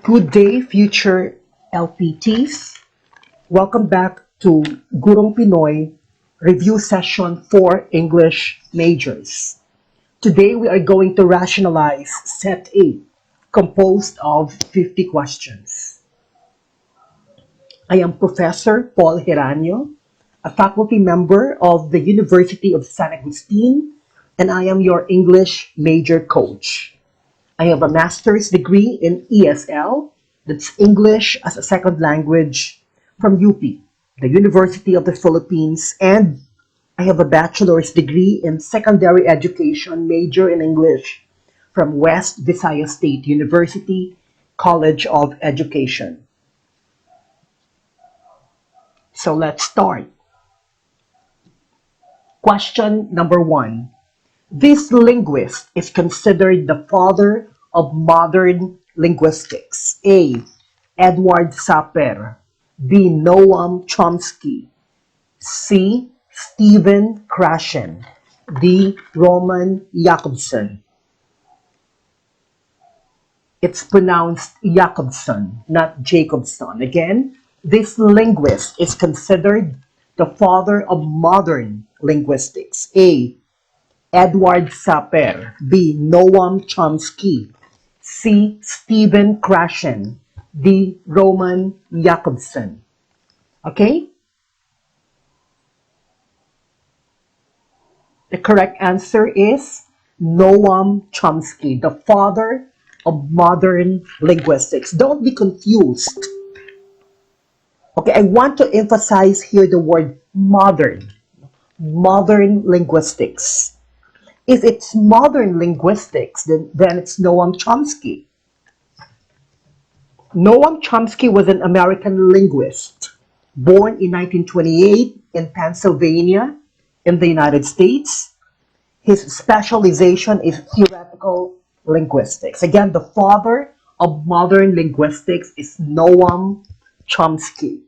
Good day, future LPTs. Welcome back to Gurong Pinoy review session for English majors. Today we are going to rationalize set 8, composed of 50 questions. I am Professor Paul Hiranio, a faculty member of the University of San Agustin, and I am your English major coach. I have a master's degree in ESL, that's English as a Second Language, from UP, the University of the Philippines, and I have a bachelor's degree in secondary education, major in English, from West Visayas State University, College of Education. So let's start. Question number 1. This linguist is considered the father of modern linguistics. A. Edward Sapir. B. Noam Chomsky. C. Stephen Krashen. D. Roman Jakobson. It's pronounced Jakobson, not Jacobson. Again, this linguist is considered the father of modern linguistics. A. Edward Sapir. B. Noam Chomsky. C. Stephen Krashen. D. Roman Jakobson. Okay? The correct answer is Noam Chomsky, the father of modern linguistics. Don't be confused. Okay, I want to emphasize here the word modern. Modern linguistics. If it's modern linguistics, then it's Noam Chomsky. Noam Chomsky was an American linguist born in 1928 in Pennsylvania in the United States. His specialization is theoretical linguistics. Again, the father of modern linguistics is Noam Chomsky.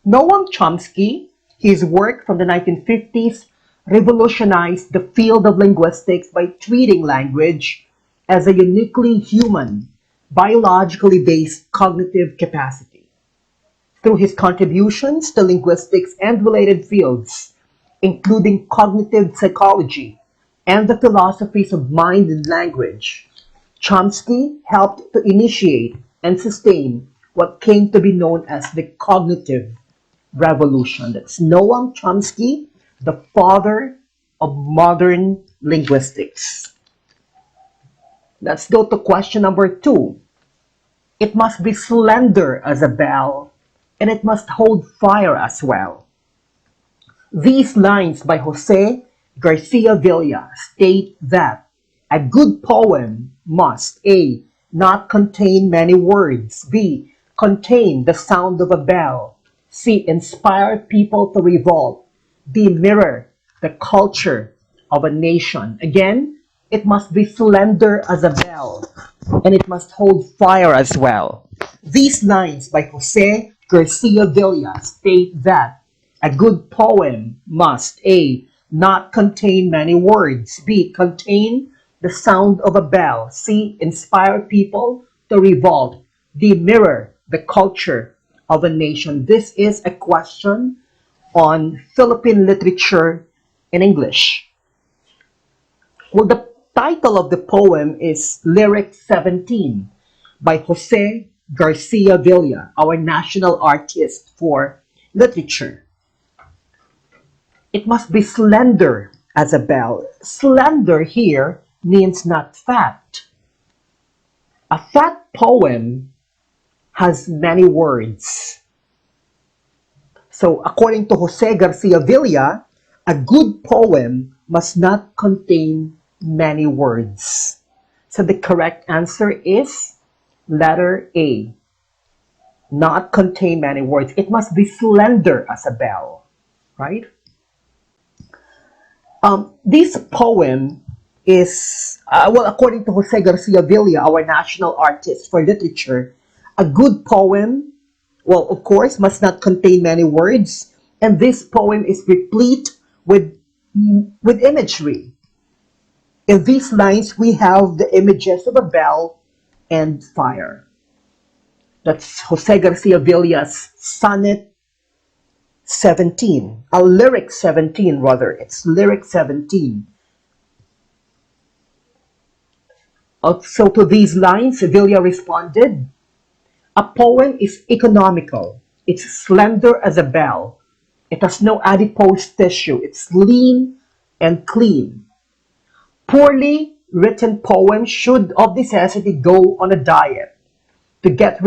Noam Chomsky, his work from the 1950s revolutionized the field of linguistics by treating language as a uniquely human, biologically based cognitive capacity. Through his contributions to linguistics and related fields, including cognitive psychology and the philosophies of mind and language, Chomsky helped to initiate and sustain what came to be known as the cognitive revolution. That's Noam Chomsky, the father of modern linguistics. Let's go to question number 2. It must be slender as a bell, and it must hold fire as well. These lines by Jose Garcia Villa state that a good poem must A. not contain many words, B. contain the sound of a bell, C. inspire people to revolt, D. mirror the culture of a nation. Again, it must be slender as a bell, and it must hold fire as well. These lines by Jose Garcia Villa state that a good poem must A. not contain many words, B. contain the sound of a bell, C. inspire people to revolt, D. mirror the culture of a nation. This is a question on Philippine literature in English. Well, the title of the poem is Lyric 17 by Jose Garcia Villa, our national artist for literature. It must be slender as a bell. Slender here means not fat. A fat poem has many words. So according to Jose Garcia Villa, a good poem must not contain many words. So the correct answer is letter A, not contain many words. It must be slender as a bell, right? This poem is, according to Jose Garcia Villa, our national artist for literature, a good poem, well, of course, must not contain many words, and this poem is replete with imagery. In these lines, we have the images of a bell and fire. That's Jose Garcia Villa's Sonnet 17, Lyric 17 rather. It's Lyric 17. So to these lines, Villa responded, a poem is economical. It's slender as a bell. It has no adipose tissue. It's lean and clean. Poorly written poems should of necessity go on a diet to get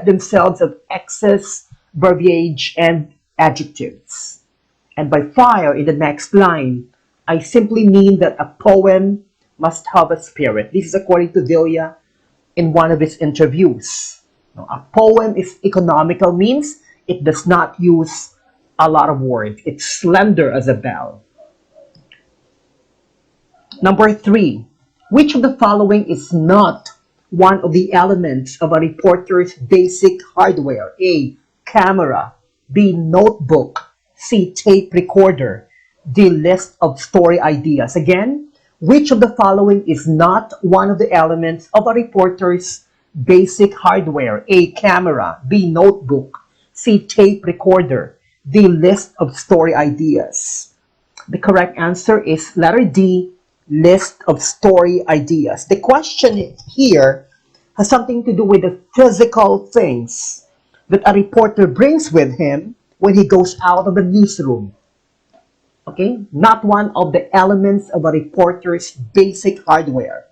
themselves of excess verbiage and adjectives. And by fire in the next line, I simply mean that a poem must have a spirit. This is according to Villa in one of his interviews. Now, a poem is economical means it does not use a lot of words. It's slender as a bell. Number three, which of the following is not one of the elements of a reporter's basic hardware? A. Camera. B. Notebook. C. Tape recorder. D. List of story ideas. Again, which of the following is not one of the elements of a reporter's basic hardware? A. Camera. B. Notebook. C. Tape recorder. D. List of story ideas. The correct answer is letter D. List of story ideas. The question here has something to do with the physical things that a reporter brings with him when he goes out of the newsroom. Okay? Not one of the elements of a reporter's basic hardware.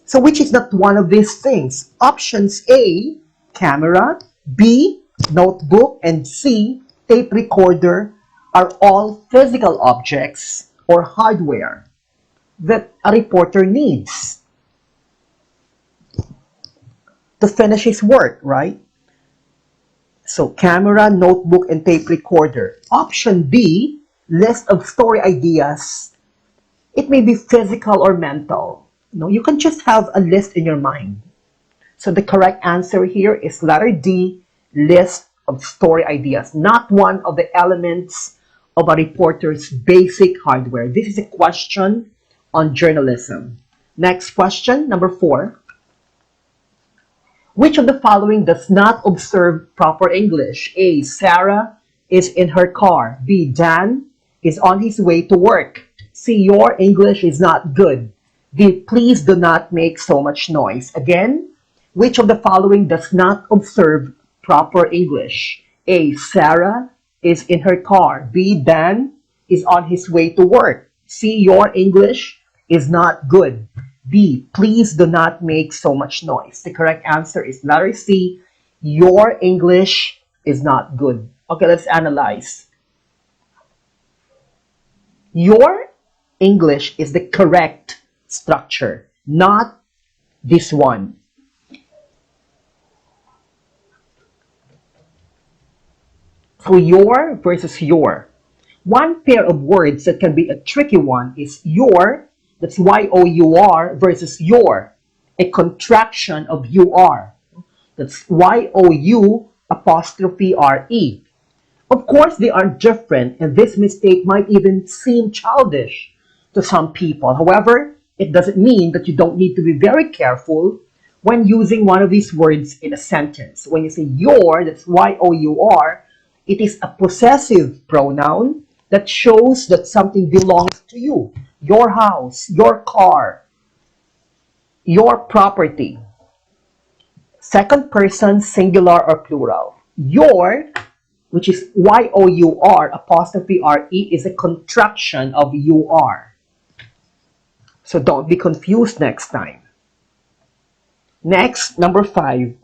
So which is not one of these things? Options A, camera, B, notebook, and C, tape recorder are all physical objects or hardware that a reporter needs to finish his work, right? So camera, notebook, and tape recorder. Option B, list of story ideas. It may be physical or mental. No, you can just have a list in your mind. So the correct answer here is letter D, list of story ideas, not one of the elements of a reporter's basic hardware. This is a question on journalism. Next question, number 4. Which of the following does not observe proper English? A. Sarah is in her car. B. Dan is on his way to work. C. Your English is not good. D. Please do not make so much noise. Again, which of the following does not observe proper English? A. Sarah is in her car. B. Dan is on his way to work. C. Your English is not good. B. Please do not make so much noise. The correct answer is letter C. Your English is not good. Okay, let's analyze. Your English is the correct structure, not this one. So your versus your. One pair of words that can be a tricky one is your, that's Y-O-U-R, versus your, a contraction of U-R. That's Y-O-U apostrophe R-E. Of course, they are different, and this mistake might even seem childish to some people. However, it doesn't mean that you don't need to be very careful when using one of these words in a sentence. When you say your, that's Y-O-U-R, it is a possessive pronoun that shows that something belongs to you. Your house, your car, your property. Second person, singular or plural. Your, which is Y-O-U-R apostrophe R-E, is a contraction of U-R. So don't be confused next time. Next, number 5.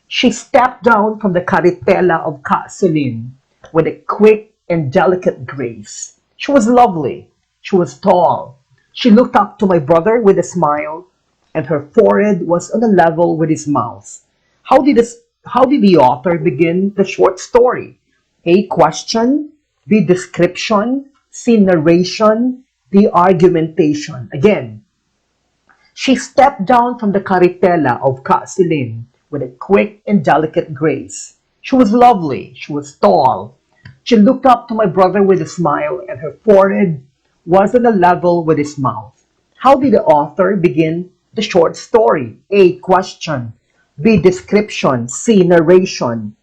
She stepped down from the carretela of Celine with a quick and delicate grace. She was lovely. She was tall. She looked up to my brother with a smile, and her forehead was on a level with his mouth. How did the author begin the short story? A. Question. B. Description. C. Narration. D. Argumentation. Again, she stepped down from the carretela of Celine with a quick and delicate grace. She was lovely. She was tall. She looked up to my brother with a smile, and her forehead was on a level with his mouth. How did the author begin the short story? A. Question. B. Description. C. Narration.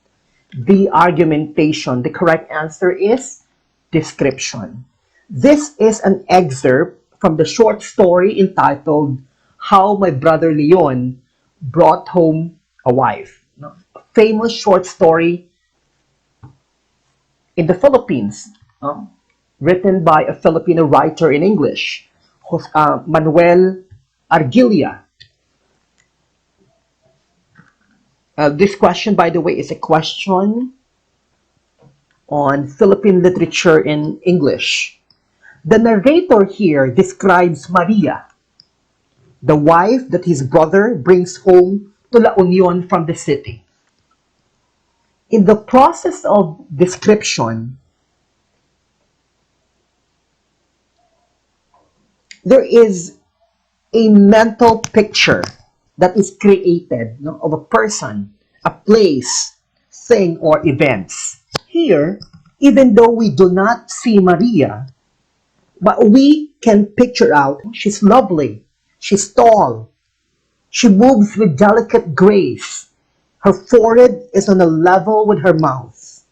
D. Argumentation. The correct answer is description. This is an excerpt from the short story entitled How My Brother Leon Brought Home a Wife. A famous short story in the Philippines, written by a Filipino writer in English, Manuel Argilia. This question, by the way, is a question on Philippine literature in English. The narrator here describes Maria, the wife that his brother brings home to La Union from the city. In the process of description, there is a mental picture that is created of a person, a place, thing, or events. Here, even though we do not see Maria, but we can picture out she's lovely, she's tall, she moves with delicate grace, her forehead is on a level with her mouth.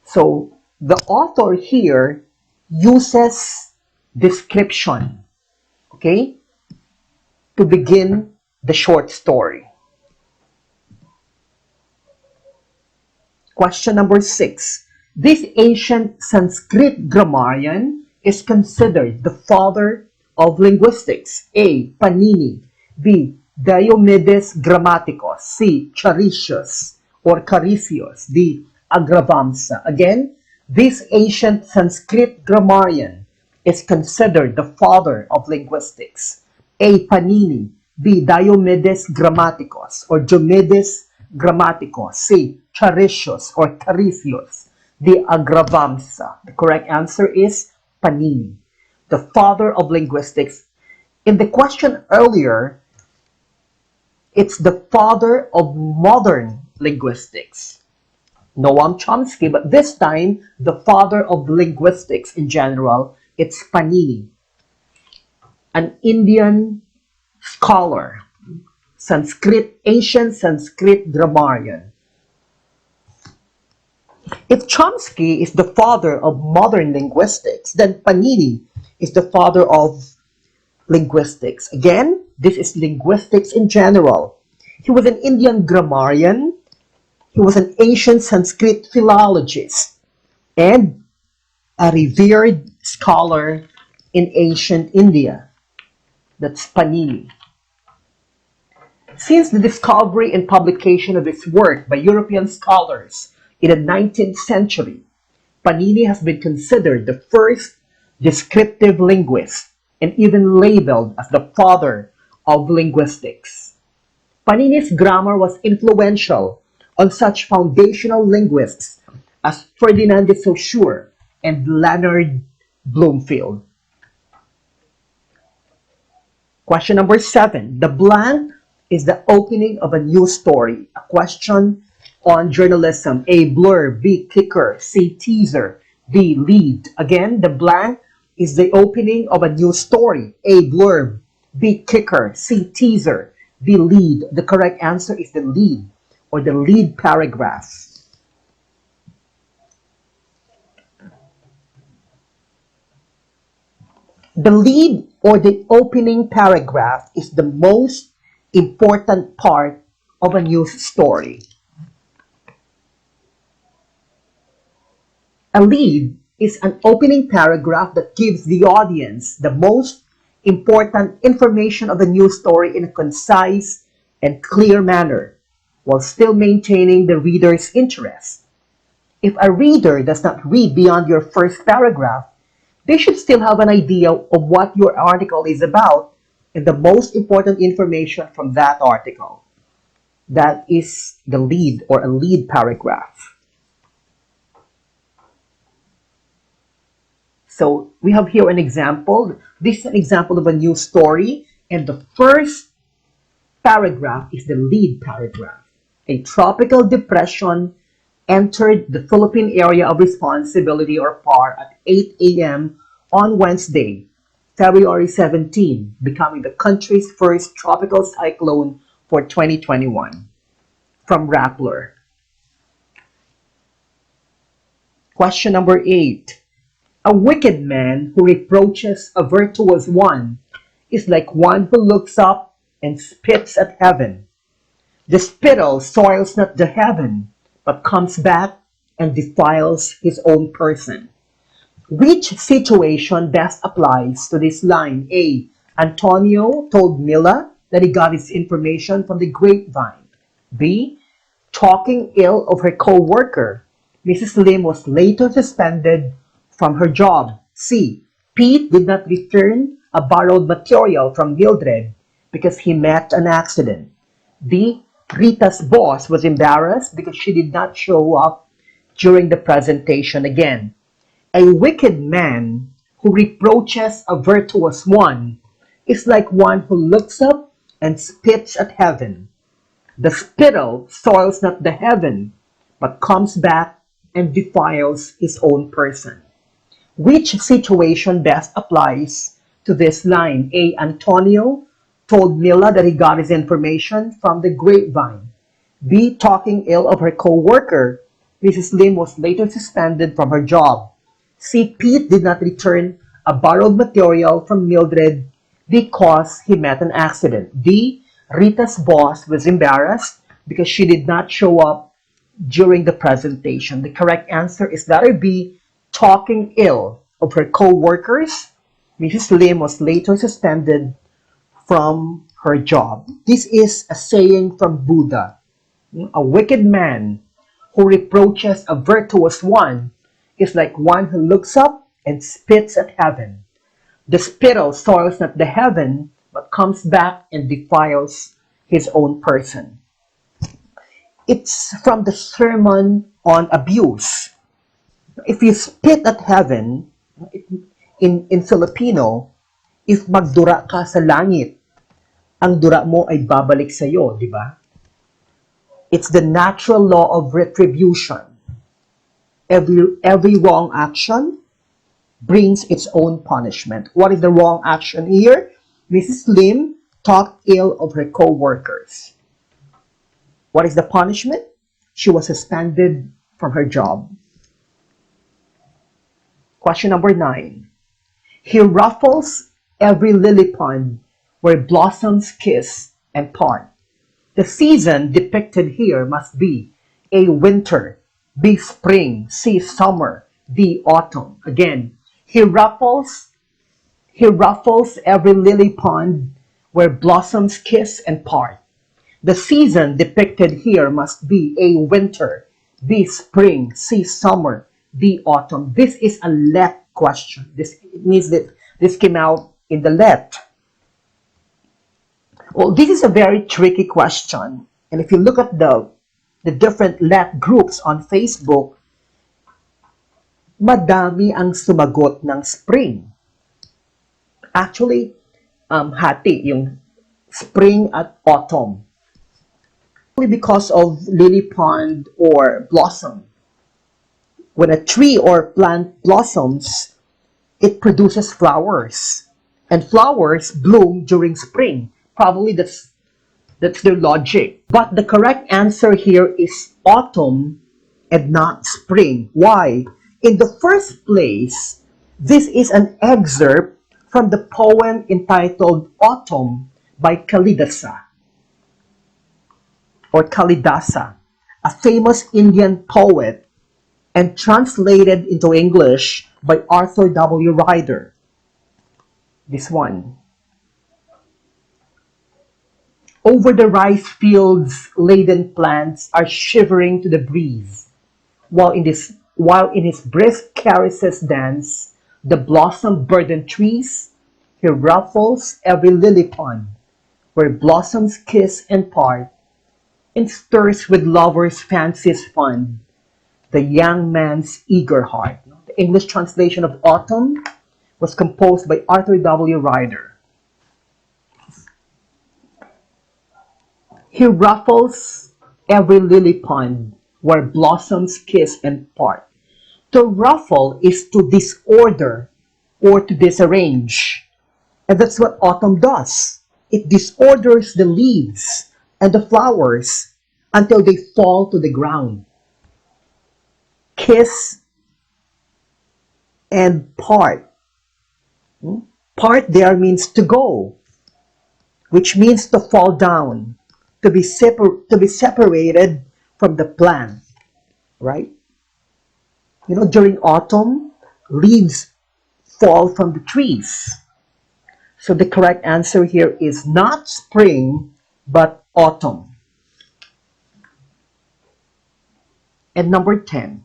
So the author here uses description, okay, to begin the short story. Question number 6. This ancient Sanskrit grammarian is considered the father of linguistics. A. Panini. B. Diomedes Grammaticus. C. Charisius or Carisius. D. Agravamsa. Again, this ancient Sanskrit grammarian is considered the father of linguistics. A. Panini. B. Diomedes Grammaticus or Diomedes Grammaticus. C. Charisius or Carisius. D. Agravamsa. The correct answer is Panini, the father of linguistics. In the question earlier, it's the father of modern linguistics, Noam Chomsky, but this time, the father of linguistics in general, it's Panini, an Indian scholar, ancient Sanskrit grammarian. If Chomsky is the father of modern linguistics, then Panini is the father of linguistics. Again, this is linguistics in general. He was an Indian grammarian. He was an ancient Sanskrit philologist and a revered scholar in ancient India. That's Panini. Since the discovery and publication of his work by European scholars in the 19th century, Panini has been considered the first descriptive linguist and even labeled as the father of linguistics. Panini's grammar was influential on such foundational linguists as Ferdinand de Saussure and Leonard Bloomfield. Question number 7. The blank is the opening of a new story. A question on journalism. A. Blurb. B. Kicker. C. Teaser. D. Lead. Again, the blank is the opening of a new story. A. Blurb. B. Kicker. C. Teaser. D. Lead. The correct answer is the lead or the lead paragraph. The lead or the opening paragraph is the most important part of a news story. A lead is an opening paragraph that gives the audience the most important information of the news story in a concise and clear manner, while still maintaining the reader's interest. If a reader does not read beyond your first paragraph, they should still have an idea of what your article is about and the most important information from that article. That is the lead or a lead paragraph. So we have here an example. This is an example of a news story, and the first paragraph is the lead paragraph. A tropical depression entered the Philippine Area of Responsibility or PAR at 8 a.m. on Wednesday, February 17, becoming the country's first tropical cyclone for 2021. From Rappler. Question number 8. A wicked man who reproaches a virtuous one is like one who looks up and spits at heaven. The spittle soils not the heaven, but comes back and defiles his own person. Which situation best applies to this line? A. Antonio told Mila that he got his information from the grapevine. B. Talking ill of her co-worker. Mrs. Lim was later suspended from her job. C. Pete did not return a borrowed material from Mildred because he met an accident. D. Rita's boss was embarrassed because she did not show up during the presentation again. A wicked man who reproaches a virtuous one is like one who looks up and spits at heaven. The spittle soils not the heaven, but comes back and defiles his own person. Which situation best applies to this line? A. Antonio told Mila that he got his information from the grapevine. B. Talking ill of her co-worker. Mrs. Lim was later suspended from her job. C. Pete did not return a borrowed material from Mildred because he met an accident. D. Rita's boss was embarrassed because she did not show up during the presentation. The correct answer is letter B. Talking ill of her co-workers. Mrs. Lim was later suspended from her job. This is a saying from Buddha. A wicked man who reproaches a virtuous one is like one who looks up and spits at heaven. The spittle soils not the heaven, but comes back and defiles his own person. It's from the Sermon on Abuse. If you spit at heaven, in Filipino, if magdura ka sa langit, ang dura mo ay babalik sa iyo, di ba? It's the natural law of retribution. Every wrong action brings its own punishment. What is the wrong action here? Mrs. Lim talked ill of her co-workers. What is the punishment? She was suspended from her job. Question number 9. He ruffles every lily pond where blossoms kiss and part. The season depicted here must be A. Winter, B. Spring, C. Summer, D. Autumn. Again, he ruffles every lily pond where blossoms kiss and part. The season depicted here must be A. Winter, B. Spring, C. Summer, D. Autumn. This is a let question. This means that this came out in the let. Well, this is a very tricky question. And if you look at the different let groups on Facebook, madami ang sumagot ng spring. Actually, hati yung spring at autumn. Because of lily pond or blossom. When a tree or plant blossoms, it produces flowers. And flowers bloom during spring. Probably that's their logic. But the correct answer here is autumn and not spring. Why? In the first place, this is an excerpt from the poem entitled Autumn by Kalidasa or Kalidasa, a famous Indian poet, and translated into English by Arthur W. Ryder. This one. Over the rice fields, laden plants are shivering to the breeze, while in his brisk caresses dance the blossom-burdened trees. He ruffles every lily pond, where blossoms kiss and part, and stirs with lovers' fancies fond the young man's eager heart. The English translation of Autumn was composed by Arthur W. Ryder. He ruffles every lily pond where blossoms kiss and part. To ruffle is to disorder or to disarrange. And that's what autumn does. It disorders the leaves and the flowers until they fall to the ground. Kiss and part. Part there means to go, which means to fall down, to be separated from the plant, right? During autumn, leaves fall from the trees. So the correct answer here is not spring, but autumn. And number 10,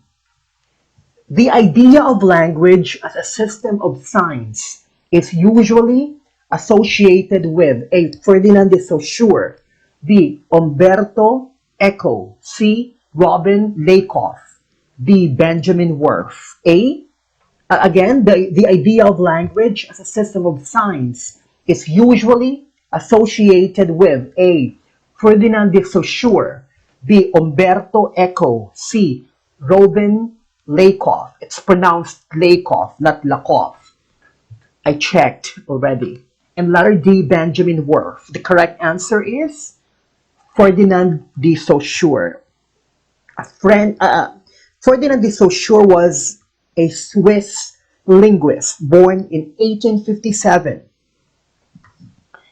the idea of language as a system of signs is usually associated with A. Ferdinand de Saussure, B. Umberto Eco, C. Robin Lakoff, D. Benjamin Worf. Again, the idea of language as a system of signs is usually associated with A. Ferdinand de Saussure, B. Umberto Eco, C. Robin Lakoff. It's pronounced Lakoff, not Lakoff. I checked already. And letter D, Benjamin Worf. The correct answer is Ferdinand de Saussure. Ferdinand de Saussure was a Swiss linguist born in 1857.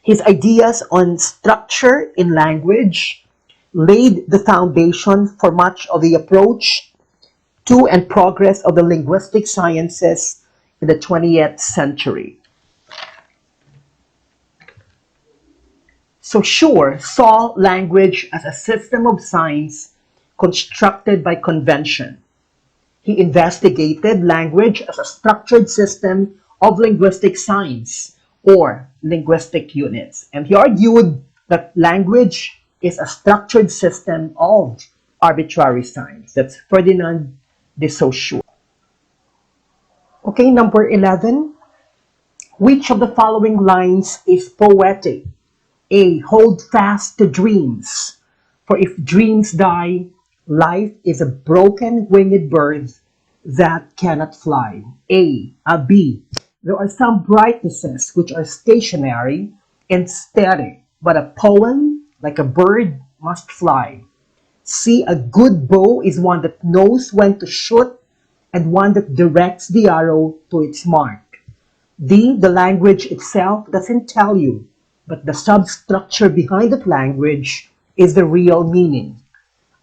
His ideas on structure in language laid the foundation for much of the approach to and progress of the linguistic sciences in the 20th century. Saussure saw language as a system of signs constructed by convention. He investigated language as a structured system of linguistic signs or linguistic units. And he argued that language is a structured system of arbitrary signs. That's Ferdinand de Saussure. Okay, number 11. Which of the following lines is poetic? A. Hold fast to dreams. For if dreams die, life is a broken winged bird that cannot fly. B. There are some brightnesses which are stationary and static, but a poem, like a bird, must fly. C. A good bow is one that knows when to shoot and one that directs the arrow to its mark. D. The language itself doesn't tell you, but the substructure behind that language is the real meaning.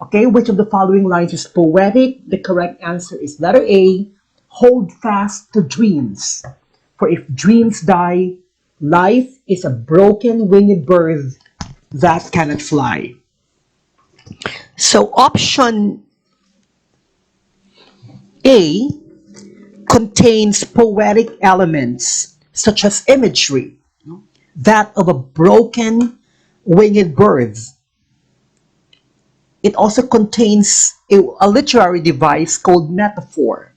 Okay, which of the following lines is poetic? The correct answer is letter A. Hold fast to dreams. For if dreams die, life is a broken winged bird that cannot fly. So option A contains poetic elements such as imagery, that of a broken winged bird. It also contains a literary device called metaphor.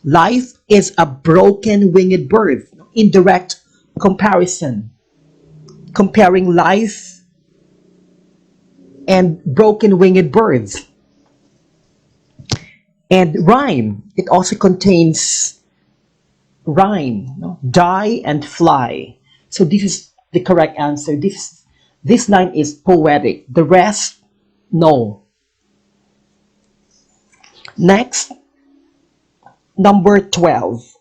Life is a broken winged bird. Indirect comparison. Comparing life and broken winged birds. And rhyme. It also contains rhyme. Die and fly. So this is the correct answer. This line is poetic. The rest, no. Next, number 12.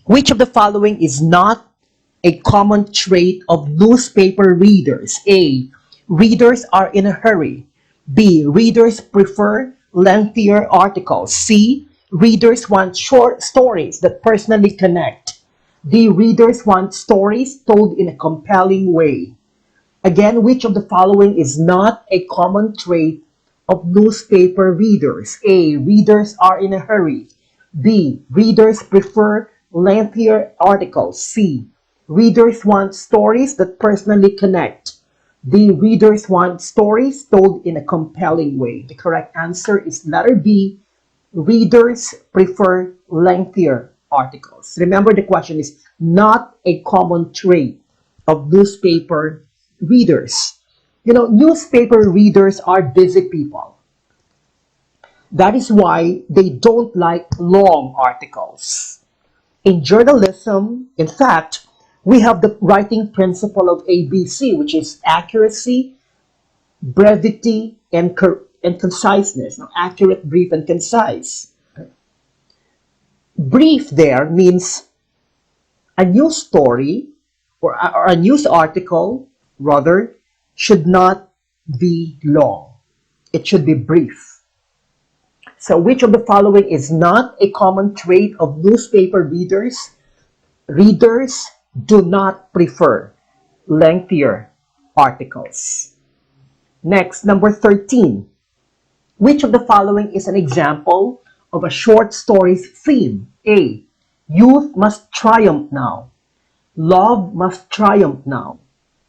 Which of the following is not a common trait of newspaper readers? A. Readers are in a hurry. B. Readers prefer lengthier articles. C. Readers want short stories that personally connect. D. Readers want stories told in a compelling way. Again, which of the following is not a common trait of newspaper readers? A. Readers are in a hurry. B. Readers prefer lengthier articles. C. Readers want stories that personally connect. D. Readers want stories told in a compelling way. The correct answer is letter B. Readers prefer lengthier articles. Remember, the question is not a common trait of newspaper readers. Newspaper readers are busy people. That is why they don't like long articles. In journalism, in fact, We have the writing principle of ABC, which is accuracy, brevity, and conciseness. Now, accurate, brief, and concise. Brief there means a news story or a news article, rather, should not be long. It should be brief. So, which of the following is not a common trait of newspaper readers? Readers do not prefer lengthier articles. Next, number 13. Which of the following is an example of a short story's theme? A. Youth must triumph now. Love must triumph now.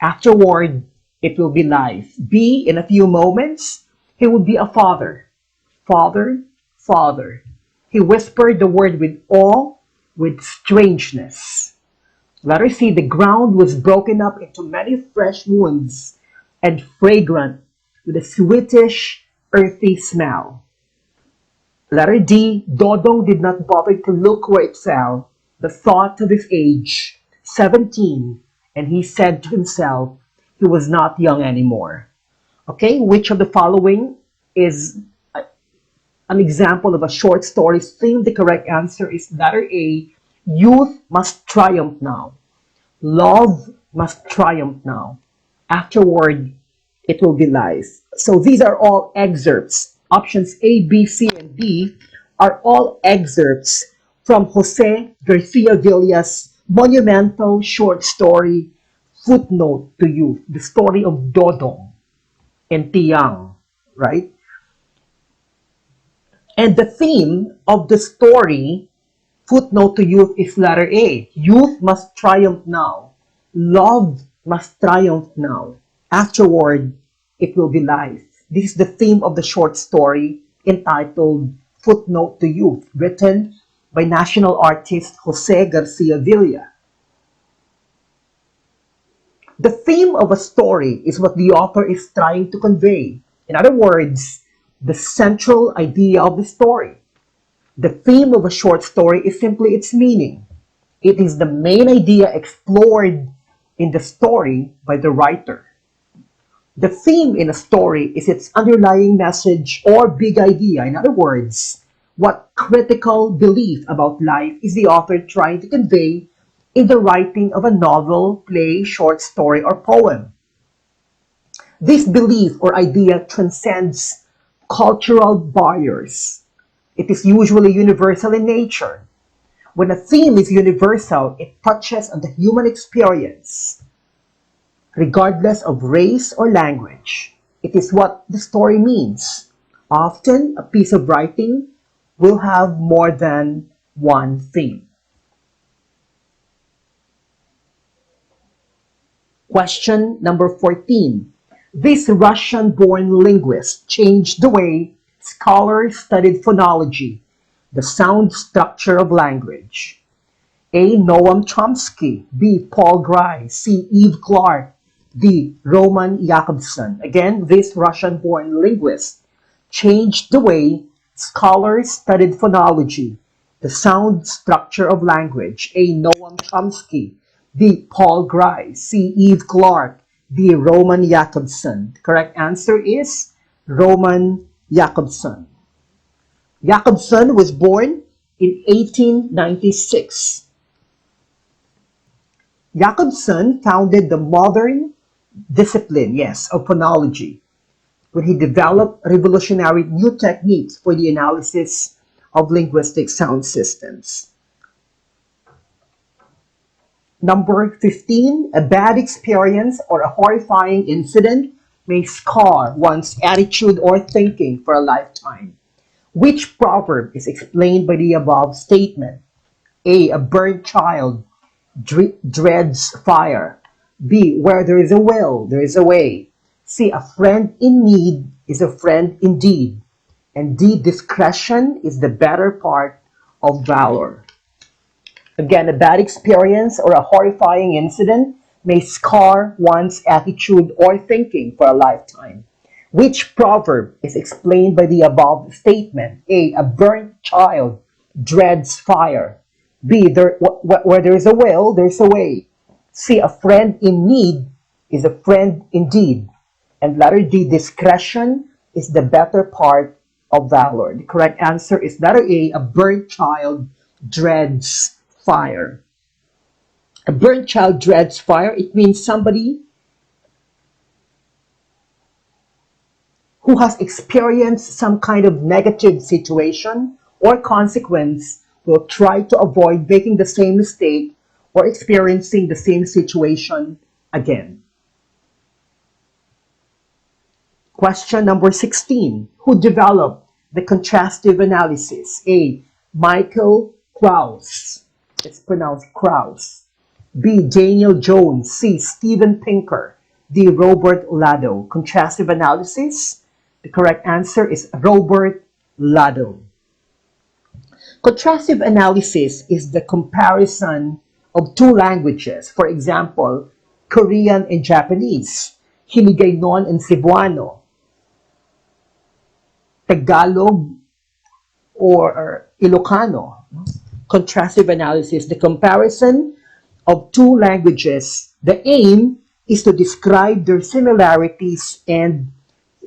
Afterward, it will be life. B. In a few moments, he will be a father. Father, father. He whispered the word with awe, with strangeness. Letter C. The ground was broken up into many fresh wounds and fragrant with a sweetish, earthy smell. Letter D. Dodong did not bother to look where it fell, the thought of his age, 17, and he said to himself he was not young anymore. Okay, which of the following is an example of a short story theme? The correct answer is letter A. Youth must triumph now. Love must triumph now. Afterward, it will be life. So these are all excerpts. Options A, B, C, and D are all excerpts from Jose Garcia Villa's monumental short story, Footnote to Youth, the story of Dodong and Tiang, right? And the theme of the story, Footnote to Youth, is letter A. Youth must triumph now. Love must triumph now. Afterward, it will be life. This is the theme of the short story entitled Footnote to Youth, written by national artist Jose Garcia Villa. The theme of a story is what the author is trying to convey. In other words, the central idea of the story. The theme of a short story is simply its meaning. It is the main idea explored in the story by the writer. The theme in a story is its underlying message or big idea. In other words, what critical belief about life is the author trying to convey in the writing of a novel, play, short story, or poem. This belief or idea transcends cultural barriers. It is usually universal in nature. When a theme is universal, it touches on the human experience, regardless of race or language. It is what the story means. Often, a piece of writing will have more than one theme. Question number 14. This Russian-born linguist changed the way scholars studied phonology, the sound structure of language. A. Noam Chomsky. B. Paul Gray. C. Eve Clark. D. Roman Jakobson. Again, this Russian-born linguist changed the way scholars studied phonology, the sound structure of language. A. Noam Chomsky. B. Paul Gray. C. Eve Clark. D. Roman Jakobson. The correct answer is Roman Jakobson. Jakobson was born in 1896. Jakobson founded the modern discipline, yes, of phonology, when he developed revolutionary new techniques for the analysis of linguistic sound systems. Number 15, a bad experience or a horrifying incident may scar one's attitude or thinking for a lifetime. Which proverb is explained by the above statement? A burnt child dreads fire. B, where there is a will, there is a way. C, a friend in need is a friend indeed. And D, discretion is the better part of valor. Again, a bad experience or a horrifying incident may scar one's attitude or thinking for a lifetime. Which proverb is explained by the above statement? A burnt child dreads fire. B, where there is a will, there's a way. C, a friend in need is a friend indeed. And letter D, discretion is the better part of valor. The correct answer is letter A, burnt child dreads fire. A burnt child dreads fire. It means somebody who has experienced some kind of negative situation or consequence will try to avoid making the same mistake or experiencing the same situation again. Question number 16. Who developed the contrastive analysis? A, Michael Krauss. It's pronounced Krauss. B, Daniel Jones. C, Steven Pinker. D, Robert Lado. Contrastive analysis. The correct answer is Robert Lado. Contrastive analysis is the comparison of two languages. For example, Korean and Japanese, Hiligaynon and Cebuano, Tagalog or Ilocano. Contrastive analysis, the comparison of two languages. The aim is to describe their similarities and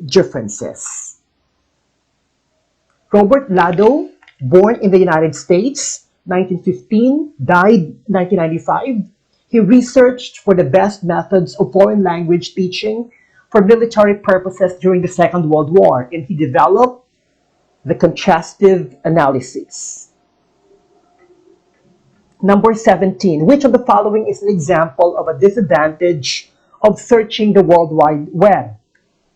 differences. Robert Lado, born in the United States, 1915, died 1995. He researched for the best methods of foreign language teaching for military purposes during the Second World War, and he developed the contrastive analysis. Number 17. Which of the following is an example of a disadvantage of searching the World Wide Web?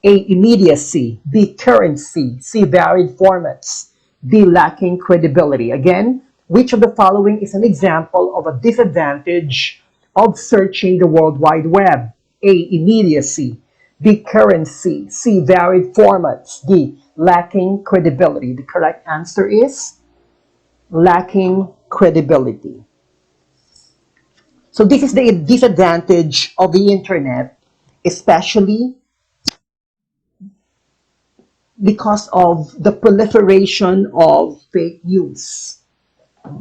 A, immediacy. B, currency. C, varied formats. D, lacking credibility. Again, which of the following is an example of a disadvantage of searching the World Wide Web? A, immediacy. B, currency. C, varied formats. D, lacking credibility. The correct answer is lacking credibility. So this is the disadvantage of the internet, especially because of the proliferation of fake news,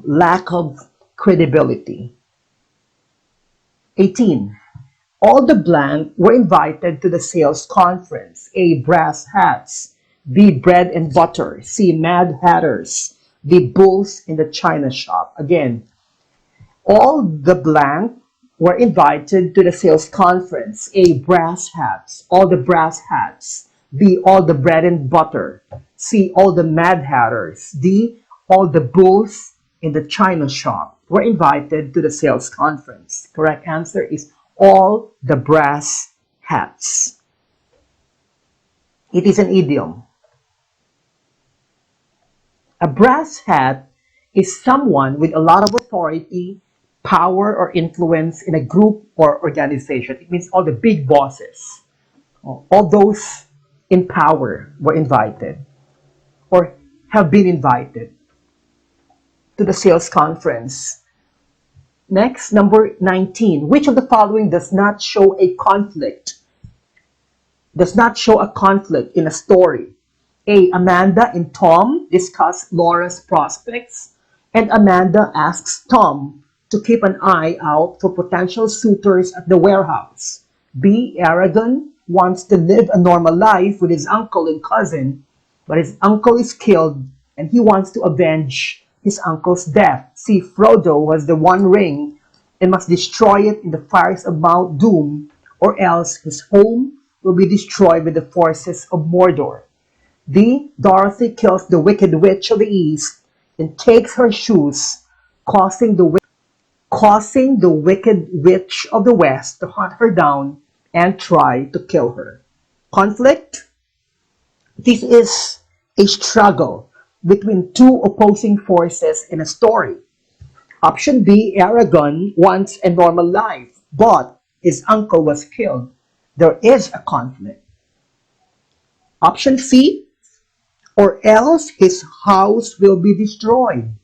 lack of credibility. 18. All the blank were invited to the sales conference. A, brass hats. B, bread and butter. C, mad hatters. D, bulls in the china shop. Again, all the blank were invited to the sales conference. A, brass hats. All the brass hats. B, all the bread and butter. C, all the mad hatters. D, all the bulls in the china shop were invited to the sales conference. Correct answer is all the brass hats. It is an idiom. A brass hat is someone with a lot of authority, power, or influence in a group or organization. It means all the big bosses, all those in power were invited or have been invited to the sales conference. Next, number 19. Which of the following does not show a conflict? Does not show a conflict in a story? A, Amanda and Tom discuss Laura's prospects, and Amanda asks Tom to keep an eye out for potential suitors at the warehouse. B, Aragon wants to live a normal life with his uncle and cousin, but his uncle is killed and he wants to avenge his uncle's death. C, Frodo has the One Ring and must destroy it in the fires of Mount Doom, or else his home will be destroyed by the forces of Mordor. D, Dorothy kills the Wicked Witch of the East and takes her shoes, causing the Wicked Witch of the West to hunt her down and try to kill her. Conflict? This is a struggle between two opposing forces in a story. Option B, Aragorn wants a normal life, but his uncle was killed. There is a conflict. Option C, or else his house will be destroyed.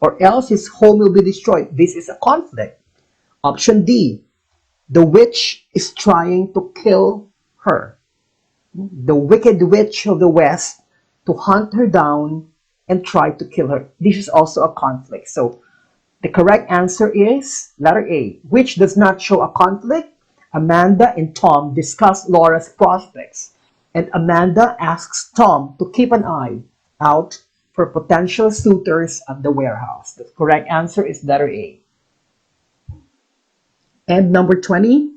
Or else his home will be destroyed. This is a conflict. Option D, the witch is trying to kill her. The Wicked Witch of the West to hunt her down and try to kill her. This is also a conflict. So The correct answer is letter A, which does not show a conflict. Amanda and Tom discuss Laura's prospects, and Amanda asks Tom to keep an eye out for potential suitors at the warehouse. The correct answer is letter A. And number 20,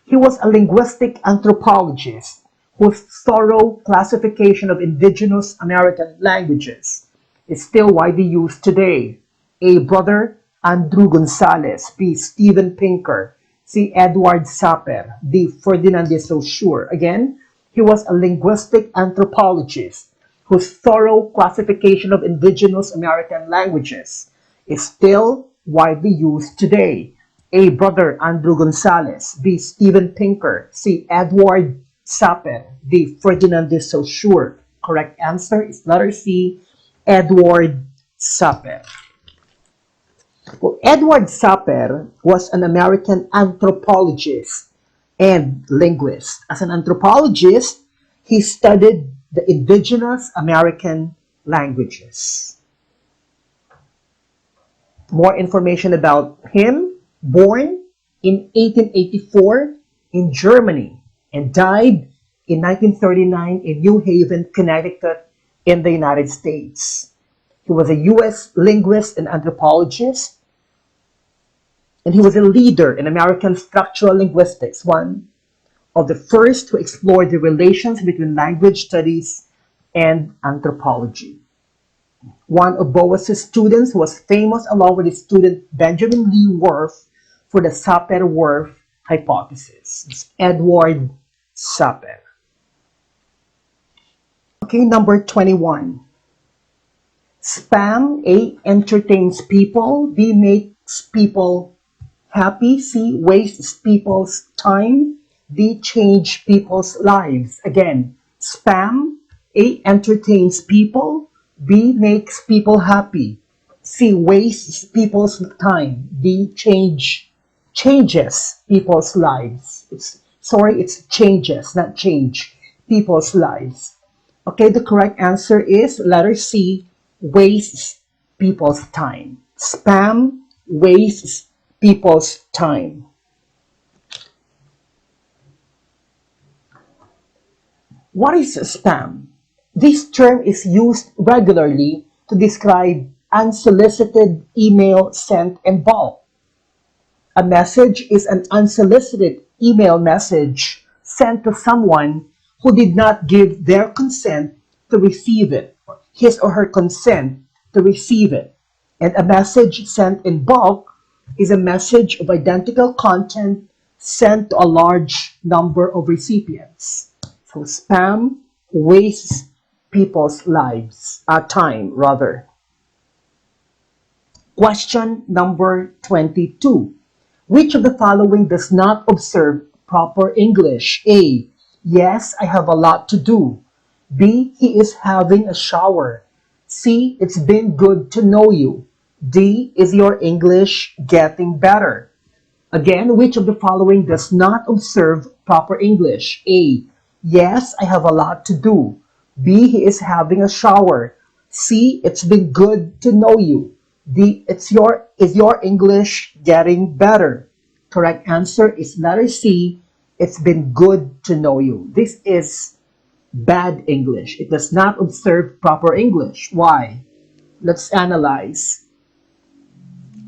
he was a linguistic anthropologist whose thorough classification of indigenous American languages is still widely used today. A. Brother Andrew Gonzalez. B. Steven Pinker. C. Edward Sapir. D. Ferdinand de Saussure. Again, he was a linguistic anthropologist whose thorough classification of indigenous American languages is still widely used today. A. Brother Andrew Gonzalez. B. Steven Pinker. C. Edward Sapir. D. Ferdinand de Saussure. Correct answer is letter C. Edward Sapir. Well, Edward Sapir was an American anthropologist and linguist. As an anthropologist, he studied the indigenous American languages. More information about him: born in 1884 in Germany and died in 1939 in New Haven, Connecticut in the United States. He was a U.S. linguist and anthropologist, and he was a leader in American structural linguistics, one of the first to explore the relations between language studies and anthropology. One of Boas's students was famous along with his student Benjamin Lee Whorf for the Sapir-Whorf hypothesis. It's Edward Sapir. Okay, number 21. Spam. A. Entertains people. B. Makes people happy. C. Wastes people's time. D. Change people's lives. Again, spam. A. Entertains people. B. Makes people happy. C. Wastes people's time. D. Changes people's lives. It's changes, not change people's lives. Okay, the correct answer is letter C. Wastes people's time. Spam wastes people's time. What is spam? This term is used regularly to describe unsolicited email sent in bulk. A message is an unsolicited email message sent to someone who did not give their consent to receive it, his or her consent to receive it. And a message sent in bulk is a message of identical content sent to a large number of recipients. So spam wastes people's time rather. Question number 22. Which of the following does not observe proper English? A. Yes, I have a lot to do. B. He is having a shower. C. It's been good to know you. D. Is your English getting better? Again, which of the following does not observe proper English? A. Yes, I have a lot to do. B. He is having a shower. C. It's been good to know you. D. Is your English getting better? Correct answer is letter C. It's been good to know you. This is bad English. It does not observe proper English. Why? Let's analyze.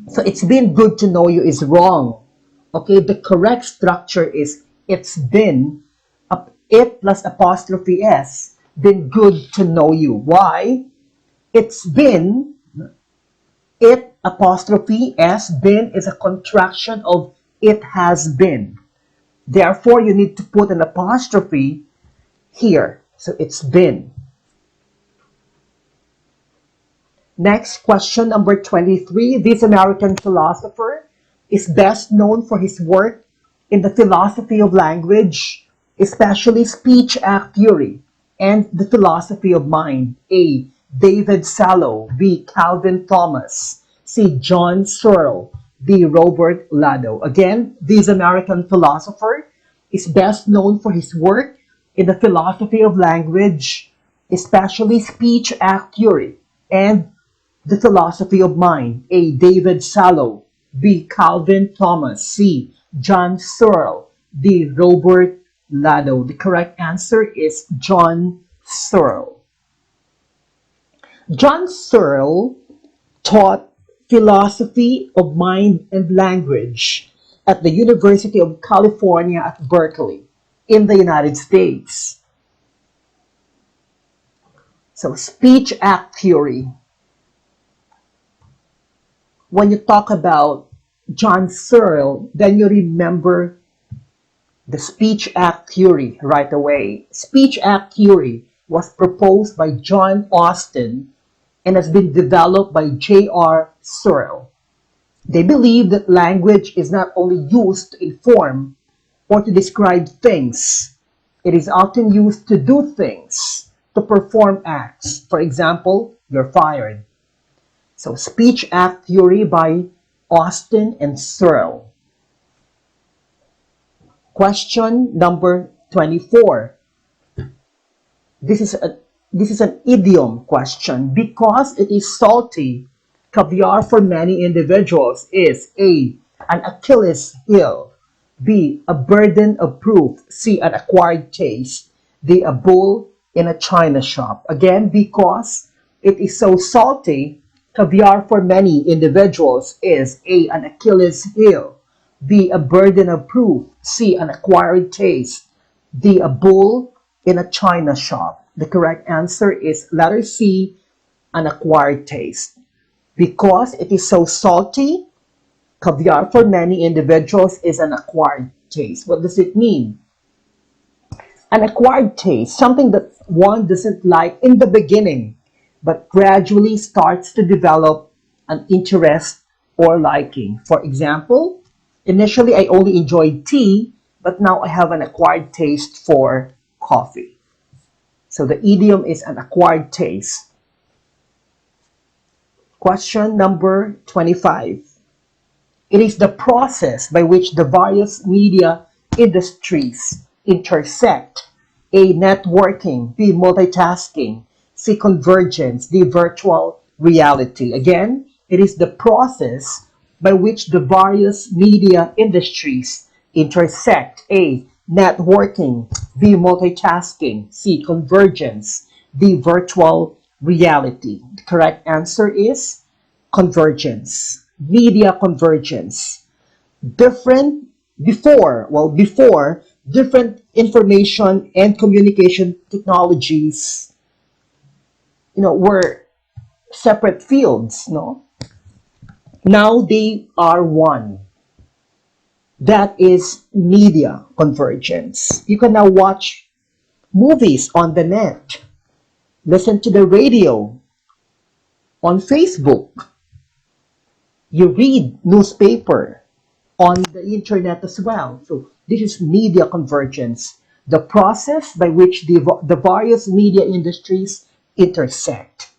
So it's been good to know you is wrong. Okay, the correct structure is it's been, it plus apostrophe S, been good to know you. Why? It's been, it apostrophe S, been is a contraction of it has been. Therefore, you need to put an apostrophe here. So it's been. Next, question number 23. This American philosopher is best known for his work in the philosophy of language, especially speech-act theory, and the philosophy of mind. A. David Salo. B. Calvin Thomas. C. John Searle. D. Robert Lado. Again, this American philosopher is best known for his work in the philosophy of language, especially speech-act theory, and The Philosophy of Mind. A. David Salo. B. Calvin Thomas. C. John Searle. D. Robert Lado. The correct answer is John Searle. John Searle taught philosophy of mind and language at the University of California at Berkeley in the United States. So, speech act theory. When you talk about John Searle, then you remember the speech act theory right away. Speech act theory was proposed by John Austin and has been developed by J.R. Searle. They believe that language is not only used to inform or to describe things, it is often used to do things, to perform acts. For example, you're fired. So, speech act theory by Austin and Searle. Question number 24. This is an idiom question. Because it is salty, caviar for many individuals is A. An Achilles heel. B. A burden of proof. C. An acquired taste. D. A bull in a china shop. Again, because it is so salty, caviar for many individuals is A. An Achilles heel. B. A burden of proof. C. An acquired taste. D. A bull in a china shop. The correct answer is letter C. An acquired taste. Because it is so salty, caviar for many individuals is an acquired taste. What does it mean? An acquired taste, something that one doesn't like in the beginning, but gradually starts to develop an interest or liking. For example, initially I only enjoyed tea, but now I have an acquired taste for coffee. So the idiom is an acquired taste. Question number 25. It is the process by which the various media industries intersect. A. Networking. B. Multitasking. C. Convergence. D. Virtual reality. Again, it is the process by which the various media industries intersect. A. Networking. B. Multitasking. C. Convergence. D. Virtual reality. The correct answer is convergence. Media convergence. Different before different information and communication technologies, were separate fields, no? Now they are one. That is media convergence. You can now watch movies on the net, listen to the radio on Facebook, you read newspaper on the internet as well. So this is media convergence, the process by which the various media industries intersect.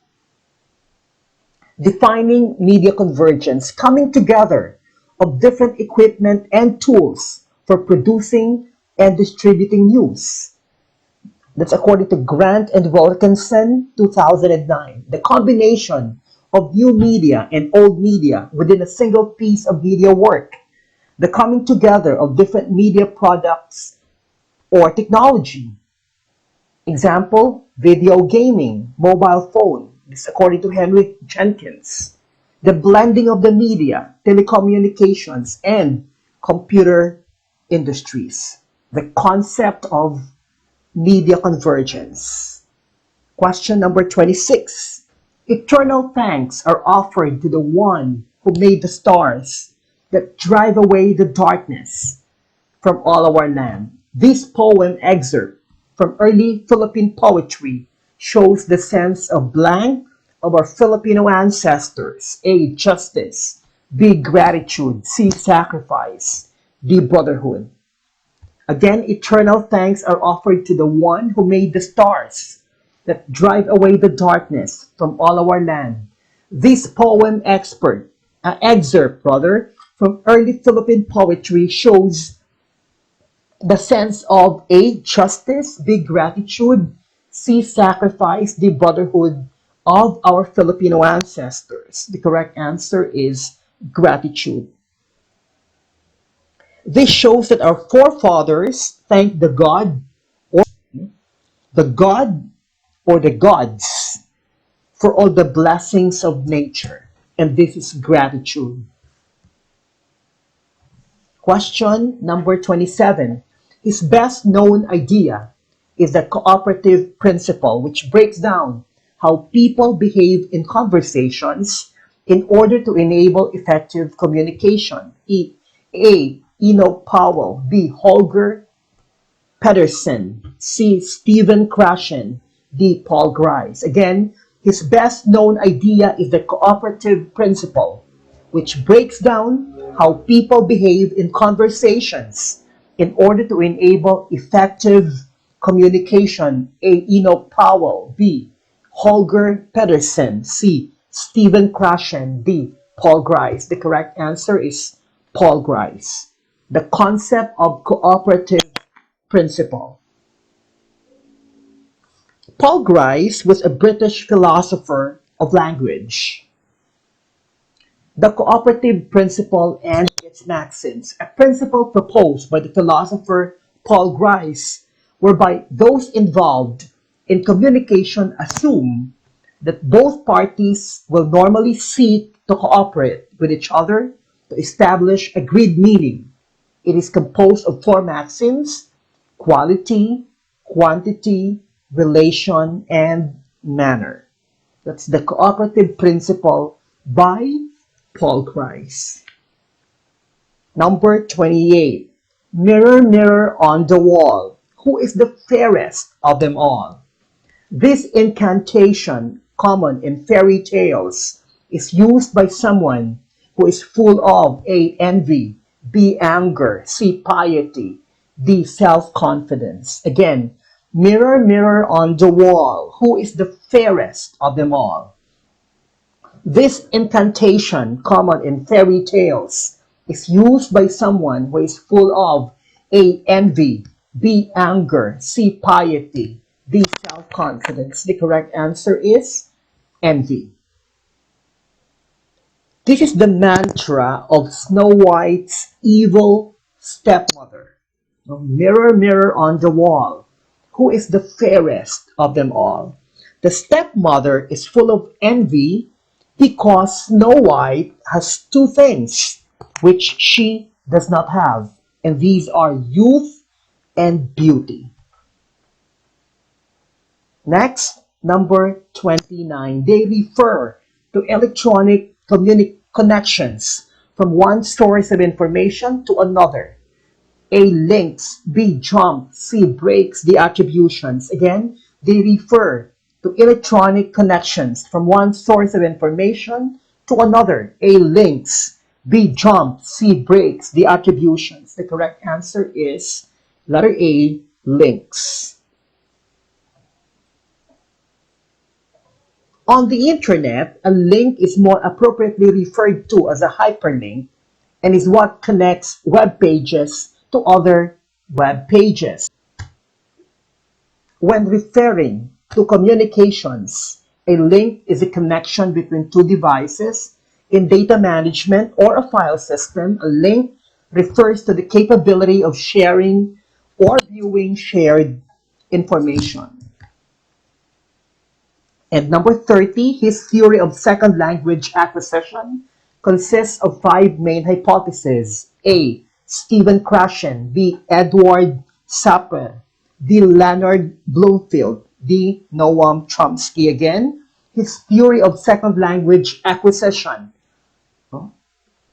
Defining media convergence, coming together of different equipment and tools for producing and distributing news. That's according to Grant and Wilkinson, 2009. The combination of new media and old media within a single piece of media work. The coming together of different media products or technology. Example, video gaming, mobile phone. This according to Henry Jenkins. The blending of the media, telecommunications, and computer industries. The concept of media convergence. Question number 26. Eternal thanks are offered to the one who made the stars that drive away the darkness from all our land. This poem excerpt from early Philippine poetry shows the sense of blank of our Filipino ancestors. A. Justice. B. Gratitude. C. Sacrifice. D. Brotherhood. Again, eternal thanks are offered to the one who made the stars that drive away the darkness from all our land. This poem excerpt from early Philippine poetry shows the sense of A. Justice, B. Gratitude, C. Sacrifice, D. Brotherhood of our Filipino ancestors? The correct answer is gratitude. This shows that our forefathers thanked the God or the gods for all the blessings of nature. And this is gratitude. Question number 27. His best known idea is the cooperative principle, which breaks down how people behave in conversations in order to enable effective communication. A. Enoch Powell. B. Holger Pedersen. C. Stephen Krashen. D. Paul Grice. Again, his best known idea is the cooperative principle, which breaks down how people behave in conversations in order to enable effective communication. A. Enoch Powell. B. Holger Pedersen. C. Stephen Krashen. D. Paul Grice. The correct answer is Paul Grice. The concept of cooperative principle. Paul Grice was a British philosopher of language. The cooperative principle and its maxims, a principle proposed by the philosopher Paul Grice, whereby those involved in communication assume that both parties will normally seek to cooperate with each other to establish agreed meaning. It is composed of four maxims: quality, quantity, relation, and manner. That's the cooperative principle by Paul Grice. Number 28. Mirror, mirror on the wall, who is the fairest of them all? This incantation, common in fairy tales, is used by someone who is full of A. Envy, B. Anger, C. Piety, D. Self-confidence. Again, mirror, mirror on the wall, who is the fairest of them all? This incantation, common in fairy tales, is used by someone who is full of A. Envy, B. Anger, C. Piety, D. Self-confidence. The correct answer is envy. This is the mantra of Snow White's evil stepmother. Mirror, mirror on the wall, who is the fairest of them all? The stepmother is full of envy because Snow White has two things which she does not have, and these are youth and beauty. Next, number 29. They refer to electronic connections from one source of information to another. A. Links. B. Jump. C. Breaks the attributions. Again, they refer to electronic connections from one source of information to another. A. Links. B. Jump. C. Breaks the attributions. The correct answer is letter A. Links. On the internet, a link is more appropriately referred to as a hyperlink and is what connects web pages to other web pages. When referring to communications, a link is a connection between two devices. In data management or a file system, a link refers to the capability of sharing or viewing shared information. And number 30, his theory of second language acquisition consists of five main hypotheses. A. Stephen Krashen. B. Edward Sapir. D. Leonard Bloomfield. D. Noam Chomsky. Again, his theory of second language acquisition,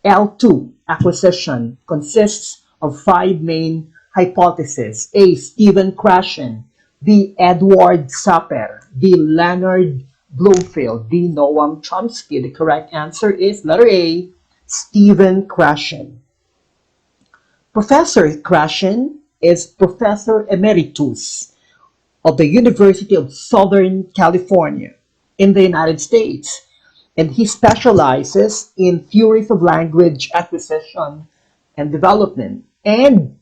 L2 acquisition, consists of five main hypotheses. A. Stephen Krashen. B. Edward Sapir. D. Leonard Bloomfield. D. Noam Chomsky. The correct answer is letter A. Stephen Krashen. Professor Krashen is Professor Emeritus of the University of Southern California in the United States, and he specializes in theories of language acquisition and development. And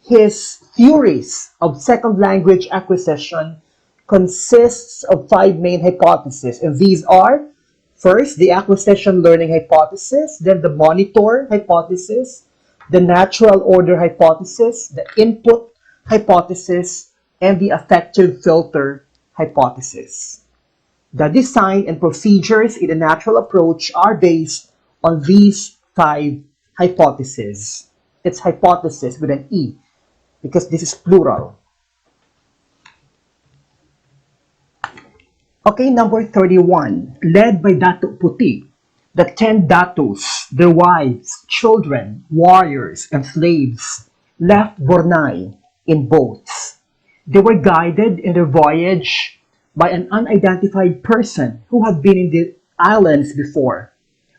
his theories of second language acquisition consists of five main hypotheses, and these are: first, the acquisition learning hypothesis, then the monitor hypothesis, the natural order hypothesis, the input hypothesis, and the affective filter hypothesis. The design and procedures in the natural approach are based on these five hypotheses. It's hypothesis with an E because this is plural. Okay, number 31. Led by Datuk Puti, the 10 Datus, their wives, children, warriors, and slaves, left Bornai in boats. They were guided in their voyage by an unidentified person who had been in the islands before.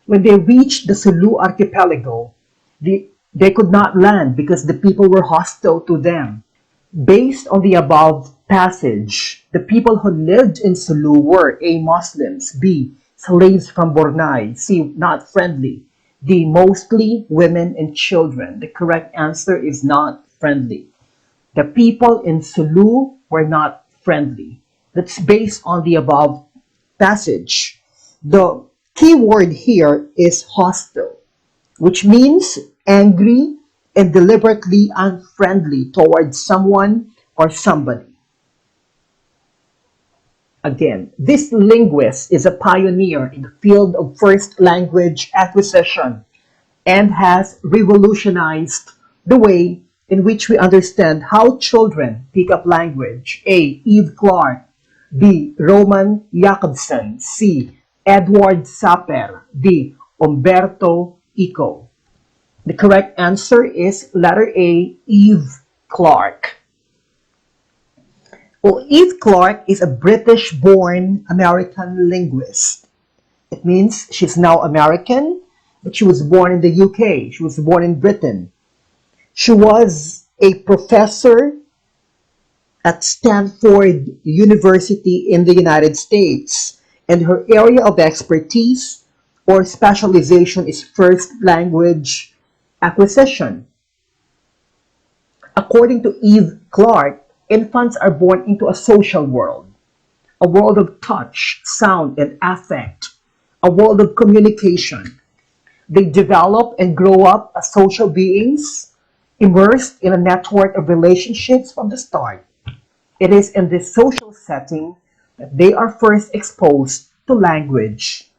When they reached the Sulu archipelago, they could not land because the people were hostile to them. Based on the above passage, the people who lived in Sulu were A. Muslims, B. Slaves from Bornai, C. Not friendly, D. Mostly women and children. The correct answer is not friendly. The people in Sulu were not friendly. That's based on the above passage. The key word here is hostile, which means angry and deliberately unfriendly towards someone or somebody. Again, this linguist is a pioneer in the field of first language acquisition and has revolutionized the way in which we understand how children pick up language. A. Eve Clark, B. Roman Jakobson, C. Edward Sapir, D. Umberto Eco. The correct answer is letter A, Eve Clark. Well, Eve Clark is a British-born American linguist. It means she's now American, but she was born in the UK. She was born in Britain. She was a professor at Stanford University in the United States, and her area of expertise or specialization is first language acquisition. According to Eve Clark, infants are born into a social world, a world of touch, sound, and affect, a world of communication. They develop and grow up as social beings, immersed in a network of relationships from the start. It is in this social setting that they are first exposed to language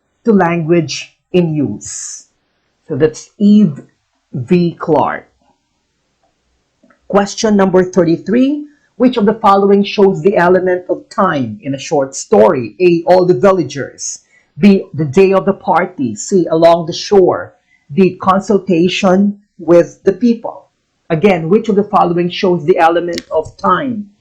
in use. So that's Eve V. Clark. Question number 33. Which of the following shows the element of time in a short story? A. All the villagers. B. The day of the party. C. Along the shore. D. Consultation with the people. Again, which of the following shows the element of time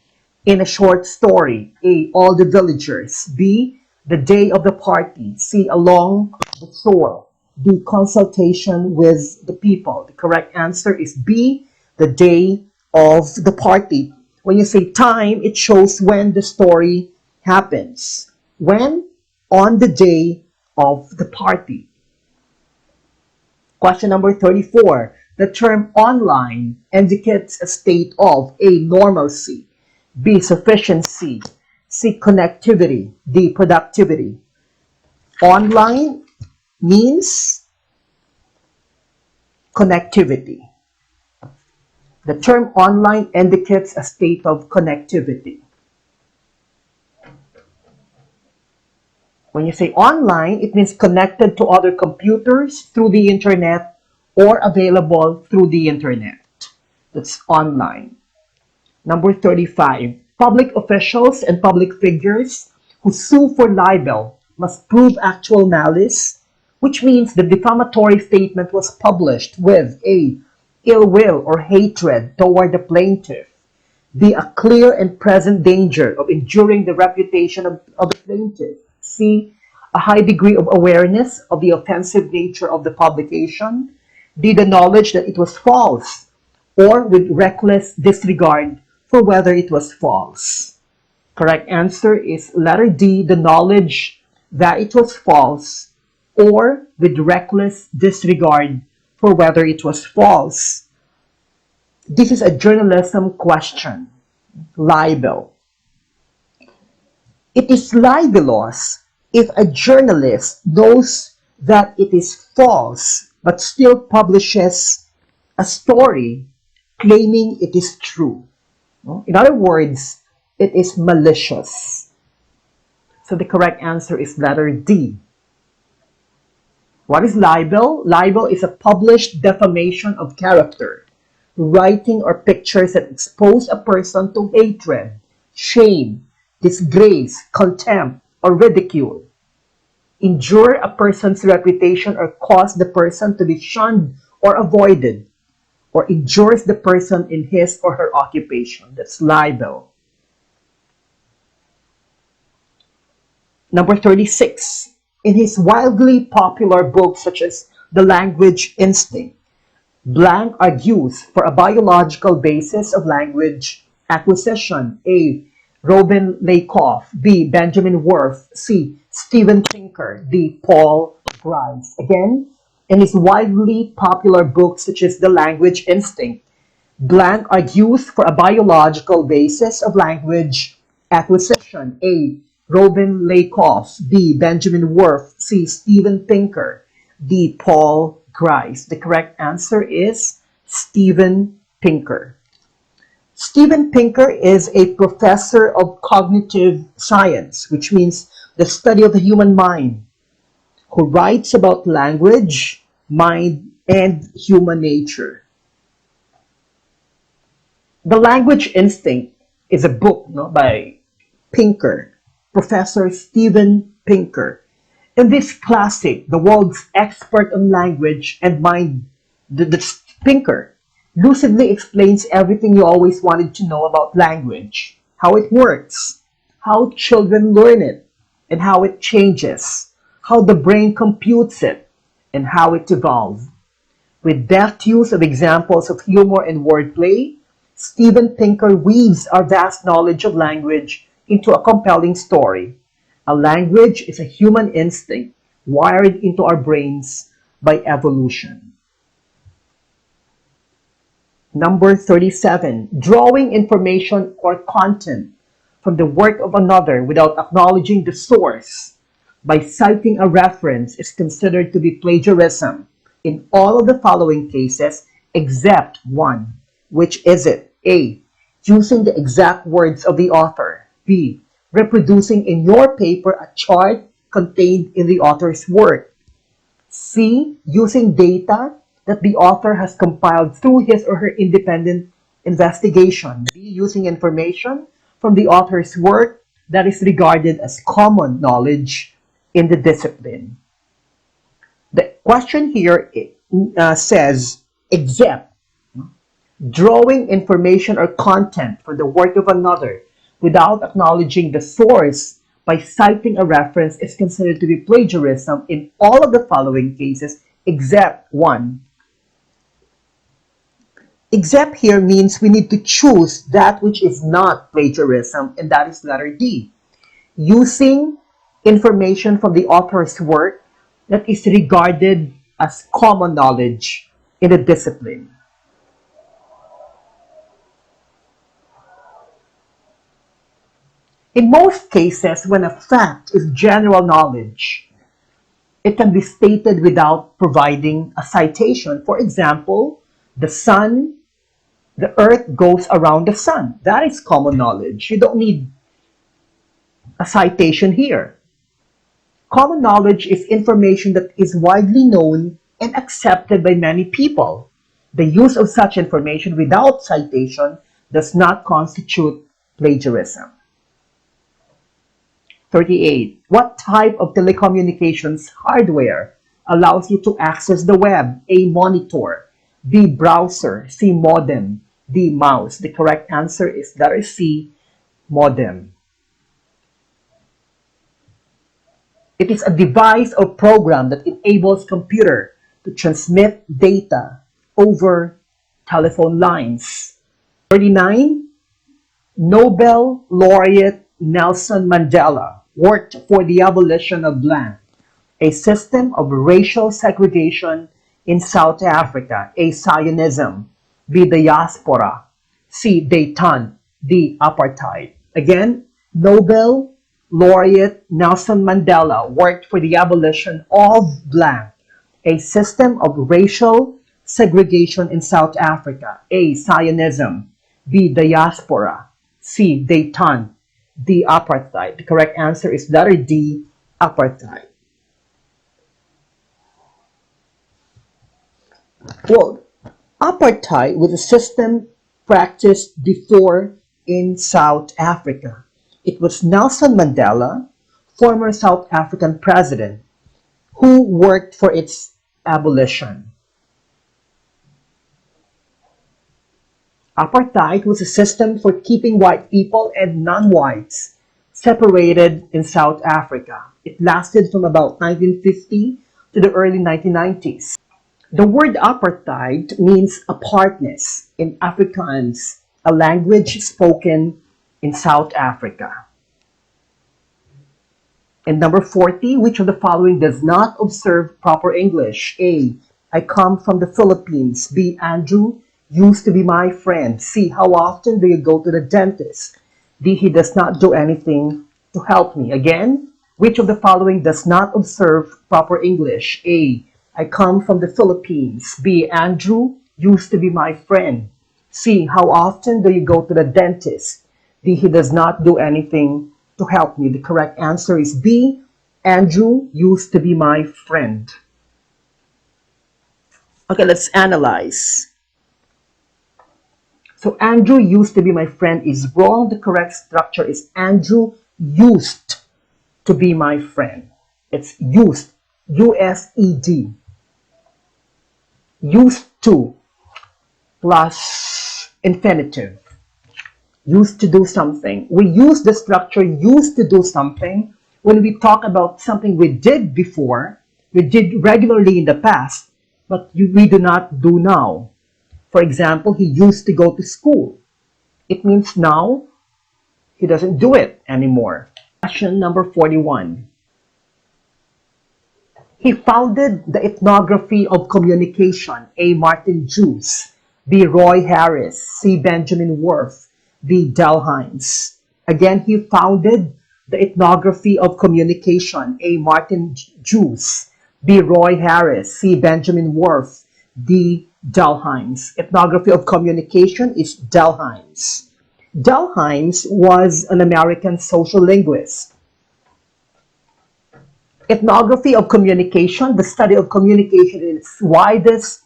in a short story? A. All the villagers. B. The day of the party. C. Along the shore. D. Consultation with the people. The correct answer is B. The day of the party. When you say time, it shows when the story happens. When? On the day of the party. Question number 34. The term online indicates a state of A. Normalcy, B. Sufficiency, C. Connectivity, D. Productivity. Online means connectivity. The term online indicates a state of connectivity. When you say online, it means connected to other computers through the internet or available through the internet. That's online. Number 35. Public officials and public figures who sue for libel must prove actual malice, which means the defamatory statement was published with A. Ill will or hatred toward the plaintiff, B. A clear and present danger of injuring the reputation of the plaintiff, C. A high degree of awareness of the offensive nature of the publication, D. The knowledge that it was false, or with reckless disregard for whether it was false. Correct answer is letter D. The knowledge that it was false, or with reckless disregard for whether it was false. This is a journalism question. Libel. It is libelous if a journalist knows that it is false but still publishes a story claiming it is true. No? In other words, it is malicious. So the correct answer is letter D. What is libel? Libel is a published defamation of character, writing or pictures that expose a person to hatred, shame, disgrace, contempt, or ridicule, injure a person's reputation or cause the person to be shunned or avoided, or injures the person in his or her occupation. That's libel. Number 36. In his wildly popular books such as The Language Instinct, Blank argues for a biological basis of language acquisition. A. Robin Lakoff. B. Benjamin Worth. C. Steven Pinker. D. Paul Grimes. Again, in his widely popular books such as The Language Instinct, Blank argues for a biological basis of language acquisition. A. Robin Lakoff. B. Benjamin Worth. C. Steven Pinker. D. Paul Grimes. The correct answer is Steven Pinker. Steven Pinker is a professor of cognitive science, which means the study of the human mind, who writes about language, mind, and human nature. The Language Instinct is a book, no, by Pinker, Professor Steven Pinker. In this classic, the world's expert on language and mind, the Pinker, lucidly explains everything you always wanted to know about language: how it works, how children learn it, and how it changes, how the brain computes it, and how it evolves. With deft use of examples of humor and wordplay, Steven Pinker weaves our vast knowledge of language into a compelling story. A language is a human instinct wired into our brains by evolution. Number 37. Drawing information or content from the work of another without acknowledging the source by citing a reference is considered to be plagiarism in all of the following cases except one. Which is it? A. Using the exact words of the author. B. Reproducing in your paper a chart contained in the author's work. C. Using data that the author has compiled through his or her independent investigation. D. Using information from the author's work that is regarded as common knowledge in the discipline. The question here says, except drawing information or content from the work of another without acknowledging the source by citing a reference is considered to be plagiarism in all of the following cases except one. Except here means we need to choose that which is not plagiarism, and that is letter D. Using information from the author's work that is regarded as common knowledge in the discipline. In most cases, when a fact is general knowledge, it can be stated without providing a citation. For example, the earth goes around the sun. That is common knowledge. You don't need a citation here. Common knowledge is information that is widely known and accepted by many people. The use of such information without citation does not constitute plagiarism. 38. What type of telecommunications hardware allows you to access the web? A. Monitor. B. Browser. C. Modem. D. Mouse. The correct answer is letter C. Modem. It is a device or program that enables computer to transmit data over telephone lines. 39. Nobel laureate Nelson Mandela worked for the abolition of blank, a system of racial segregation in South Africa. A. Zionism. B. Diaspora. C. Détente. D. Apartheid. Again, Nobel Laureate Nelson Mandela worked for the abolition of blank, a system of racial segregation in South Africa. A. Zionism. B. Diaspora. C. Détente. D. Apartheid. The correct answer is letter D. Apartheid. Well, apartheid was a system practiced before in South Africa. It was Nelson Mandela, former South African president, who worked for its abolition. Apartheid was a system for keeping white people and non-whites separated in South Africa. It lasted from about 1950 to the early 1990s. The word apartheid means apartness in Afrikaans, a language spoken in South Africa. And number 40, which of the following does not observe proper English? A. I come from the Philippines. B. Andrew used to be my friend. C. How often do you go to the dentist? D. He does not do anything to help me. Again, which of the following does not observe proper English? A. I come from the Philippines. B. Andrew used to be my friend. C. How often do you go to the dentist? D. He does not do anything to help me. The correct answer is B. Andrew used to be my friend. Okay, let's analyze. So Andrew used to be my friend is wrong. The correct structure is Andrew used to be my friend. It's used. U-S-E-D. Used to plus infinitive. Used to do something. We use the structure used to do something when we talk about something we did before, we did regularly in the past, but we do not do now. For example, he used to go to school. It means now he doesn't do it anymore. Question number 41. He founded the Ethnography of Communication. A. Martin Joos. B. Roy Harris. C. Benjamin Worth. D. Del Hines. Again, he founded the Ethnography of Communication. A. Martin Joos. B. Roy Harris. C. Benjamin Worth. D. Del Hines. Ethnography of Communication is Del Hines. Del Hines was an American social linguist. Ethnography of communication, the study of communication in its widest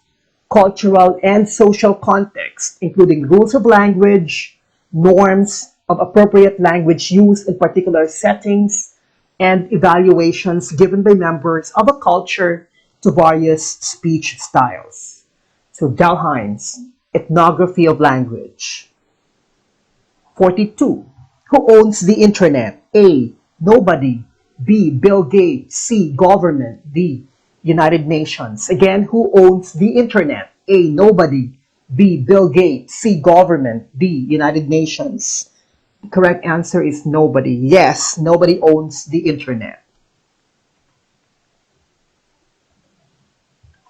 cultural and social context, including rules of language, norms of appropriate language use in particular settings, and evaluations given by members of a culture to various speech styles. So Del Hines, Ethnography of Language. 42. Who owns the internet? A. Nobody. B. Bill Gates. C. Government. D. United Nations. Again, who owns the internet? A. Nobody. B. Bill Gates. C. Government. D. United Nations. The correct answer is nobody. Yes, nobody owns the internet.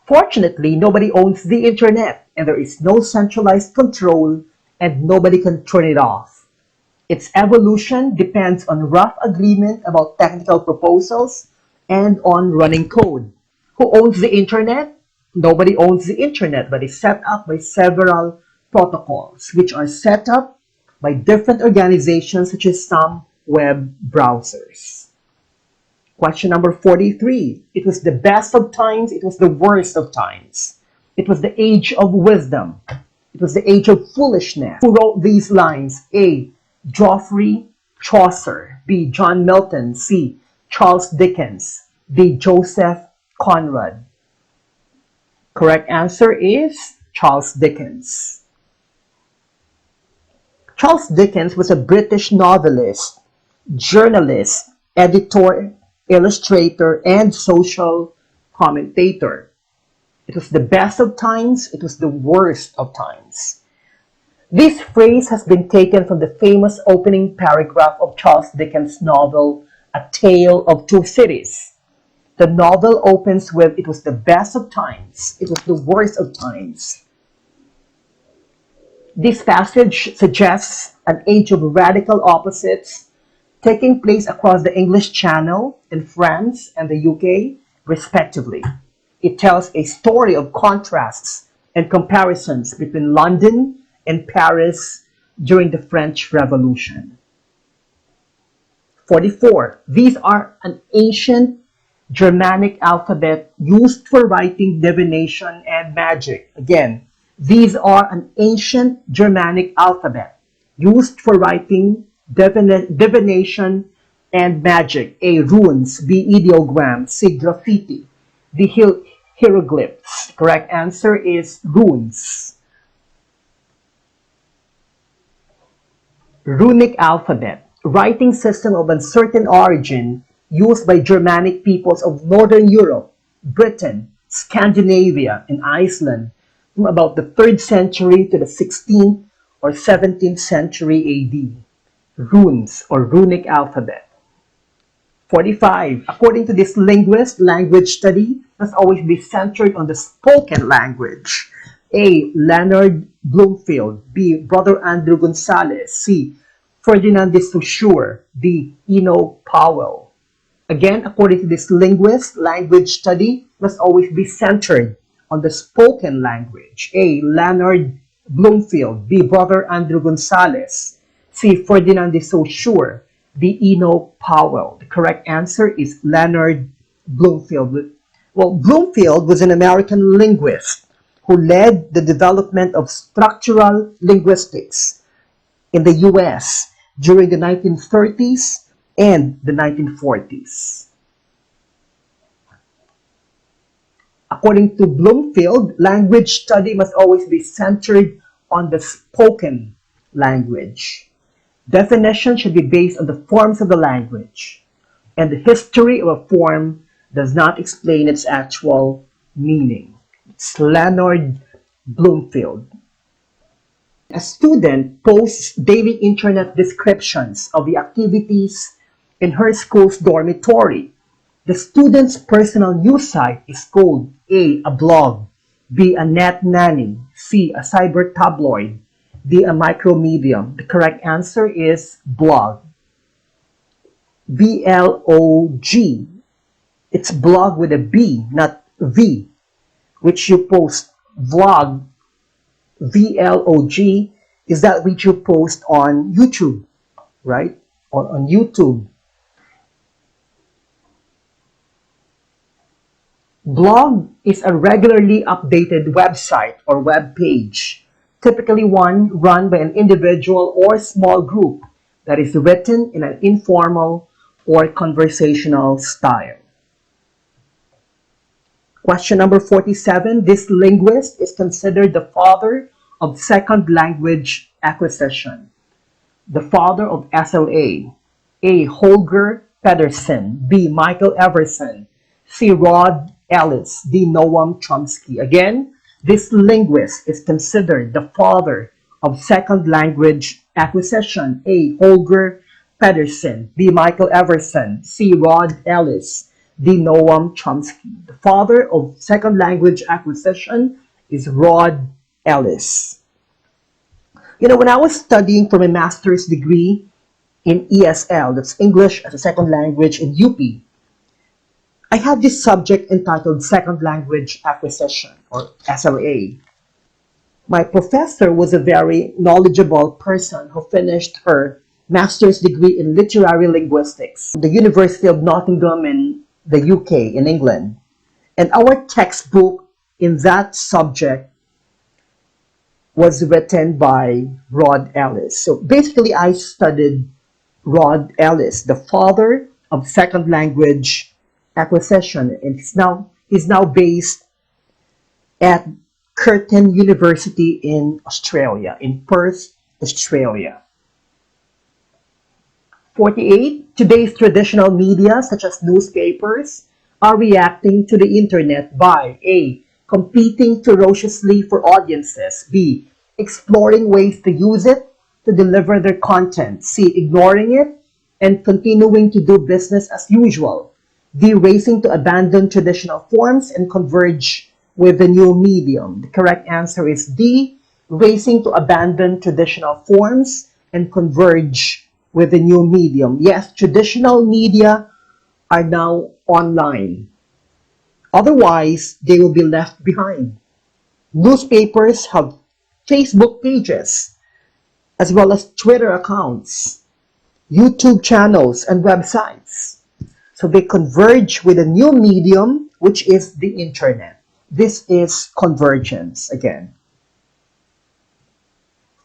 Fortunately, nobody owns the internet, and there is no centralized control, and nobody can turn it off. Its evolution depends on rough agreement about technical proposals and on running code. Who owns the internet? Nobody owns the internet, but is set up by several protocols, which are set up by different organizations such as some web browsers. Question number 43. It was the best of times, it was the worst of times. It was the age of wisdom. It was the age of foolishness. Who wrote these lines? A. Geoffrey Chaucer. B. John Milton. C. Charles Dickens. D. Joseph Conrad. Correct answer is Charles Dickens. Charles Dickens was a British novelist, journalist, editor, illustrator, and social commentator. It was the best of times, it was the worst of times. This phrase has been taken from the famous opening paragraph of Charles Dickens' novel, A Tale of Two Cities. The novel opens with, it was the best of times, it was the worst of times. This passage suggests an age of radical opposites, taking place across the English Channel in France and the UK, respectively. It tells a story of contrasts and comparisons between London and Paris during the French Revolution. 44. These are an ancient Germanic alphabet used for writing divination and magic. Again, these are an ancient Germanic alphabet used for writing divination and magic. A. Runes. B. Ideograms. C. Graffiti. D. Hieroglyphs. Correct answer is runes. Runic alphabet, writing system of uncertain origin used by Germanic peoples of Northern Europe, Britain, Scandinavia, and Iceland from about the 3rd century to the 16th or 17th century AD. Runes or runic alphabet. 45. According to this linguist, language study must always be centered on the spoken language. A. Leonard Bloomfield. B. Brother Andrew Gonzalez. C. Ferdinand de Saussure. D. Eno Powell. Again, according to this linguist, language study must always be centered on the spoken language. A. Leonard Bloomfield. B. Brother Andrew Gonzalez. C. Ferdinand de Saussure. D. Eno Powell. The correct answer is Leonard Bloomfield. Well, Bloomfield was an American linguist who led the development of structural linguistics in the US during the 1930s and the 1940s. According to Bloomfield, language study must always be centered on the spoken language. Definition should be based on the forms of the language, and the history of a form does not explain its actual meaning. It's Leonard Bloomfield. A student posts daily internet descriptions of the activities in her school's dormitory. The student's personal news site is called A. a blog, B. a net nanny, C. a cyber tabloid, D. a micromedium. The correct answer is blog. B-L-O-G. It's blog with a B, not V, which you post. Vlog, V-L-O-G, is that which you post on YouTube, right? Or on YouTube. Blog is a regularly updated website or web page, typically one run by an individual or small group that is written in an informal or conversational style. Question number 47. This linguist is considered the father of second language acquisition. The father of SLA. A. Holger Pedersen. B. Michael Everson. C. Rod Ellis. D. Noam Chomsky. Again, this linguist is considered the father of second language acquisition. A. Holger Pedersen. B. Michael Everson. C. Rod Ellis. D. Noam Chomsky. The father of second language acquisition is Rod Ellis. You know, when I was studying for my master's degree in ESL, that's English as a Second Language in UP, I had this subject entitled Second Language Acquisition, or SLA. My professor was a very knowledgeable person who finished her master's degree in literary linguistics at the University of Nottingham in the UK, in England. And our textbook in that subject was written by Rod Ellis. So basically, I studied Rod Ellis, the father of second language acquisition, and he's now based at Curtin University in Australia, in Perth, Australia. 48. Today's traditional media, such as newspapers, are reacting to the internet by A. competing ferociously for audiences, B. exploring ways to use it to deliver their content, C. ignoring it and continuing to do business as usual, D. racing to abandon traditional forms and converge with the new medium. The correct answer is D. racing to abandon traditional forms and converge with the new medium. Yes, traditional media are now online. Otherwise, they will be left behind. Newspapers have Facebook pages as well as Twitter accounts, YouTube channels, and websites. So they converge with a new medium, which is the internet. This is convergence again.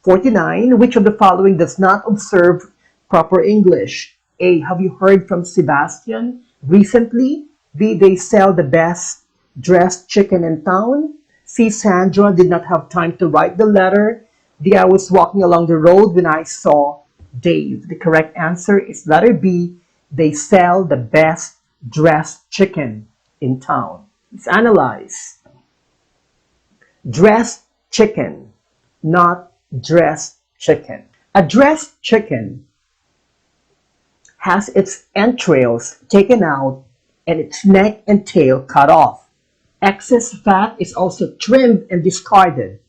49. Which of the following does not observe proper English? A. Have you heard from Sebastian recently? B. They sell the best dressed chicken in town. C. Sandra did not have time to write the letter. D. I was walking along the road when I saw Dave. The correct answer is letter B. They sell the best dressed chicken in town. Let's analyze. Dressed chicken, not dressed chicken. A dressed chicken has its entrails taken out and its neck and tail cut off. Excess fat is also trimmed and discarded.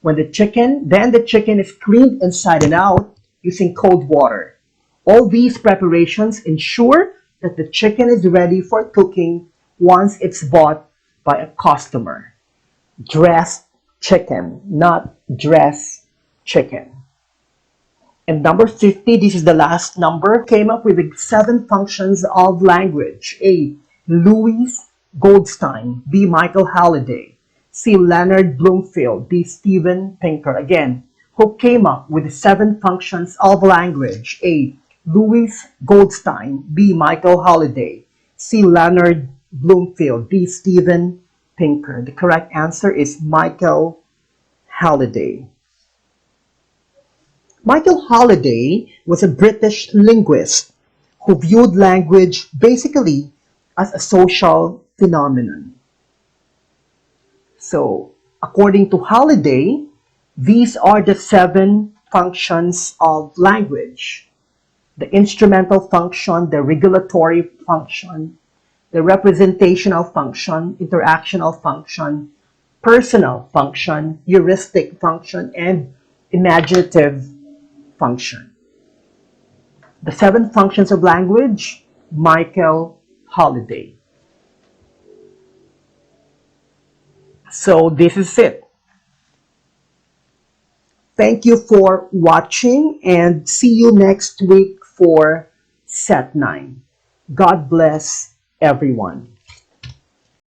Then the chicken is cleaned inside and out using cold water. All these preparations ensure that the chicken is ready for cooking once it's bought by a customer. Dressed chicken, not dress chicken. And number 50, this is the last number, came up with the 7 functions of language. A. Louis Goldstein. B. Michael Halliday. C. Leonard Bloomfield. D. Steven Pinker. Again, who came up with the 7 functions of language? A. Louis Goldstein. B. Michael Halliday. C. Leonard Bloomfield. D. Steven Pinker. The correct answer is Michael Halliday. Michael Halliday was a British linguist who viewed language basically as a social phenomenon. So, according to Halliday, these are the 7 functions of language: the instrumental function, the regulatory function, the representational function, interactional function, personal function, heuristic function, and imaginative function. The 7 functions of language, Michael Halliday. So this is it. Thank you for watching and see you next week for set 9. God bless everyone.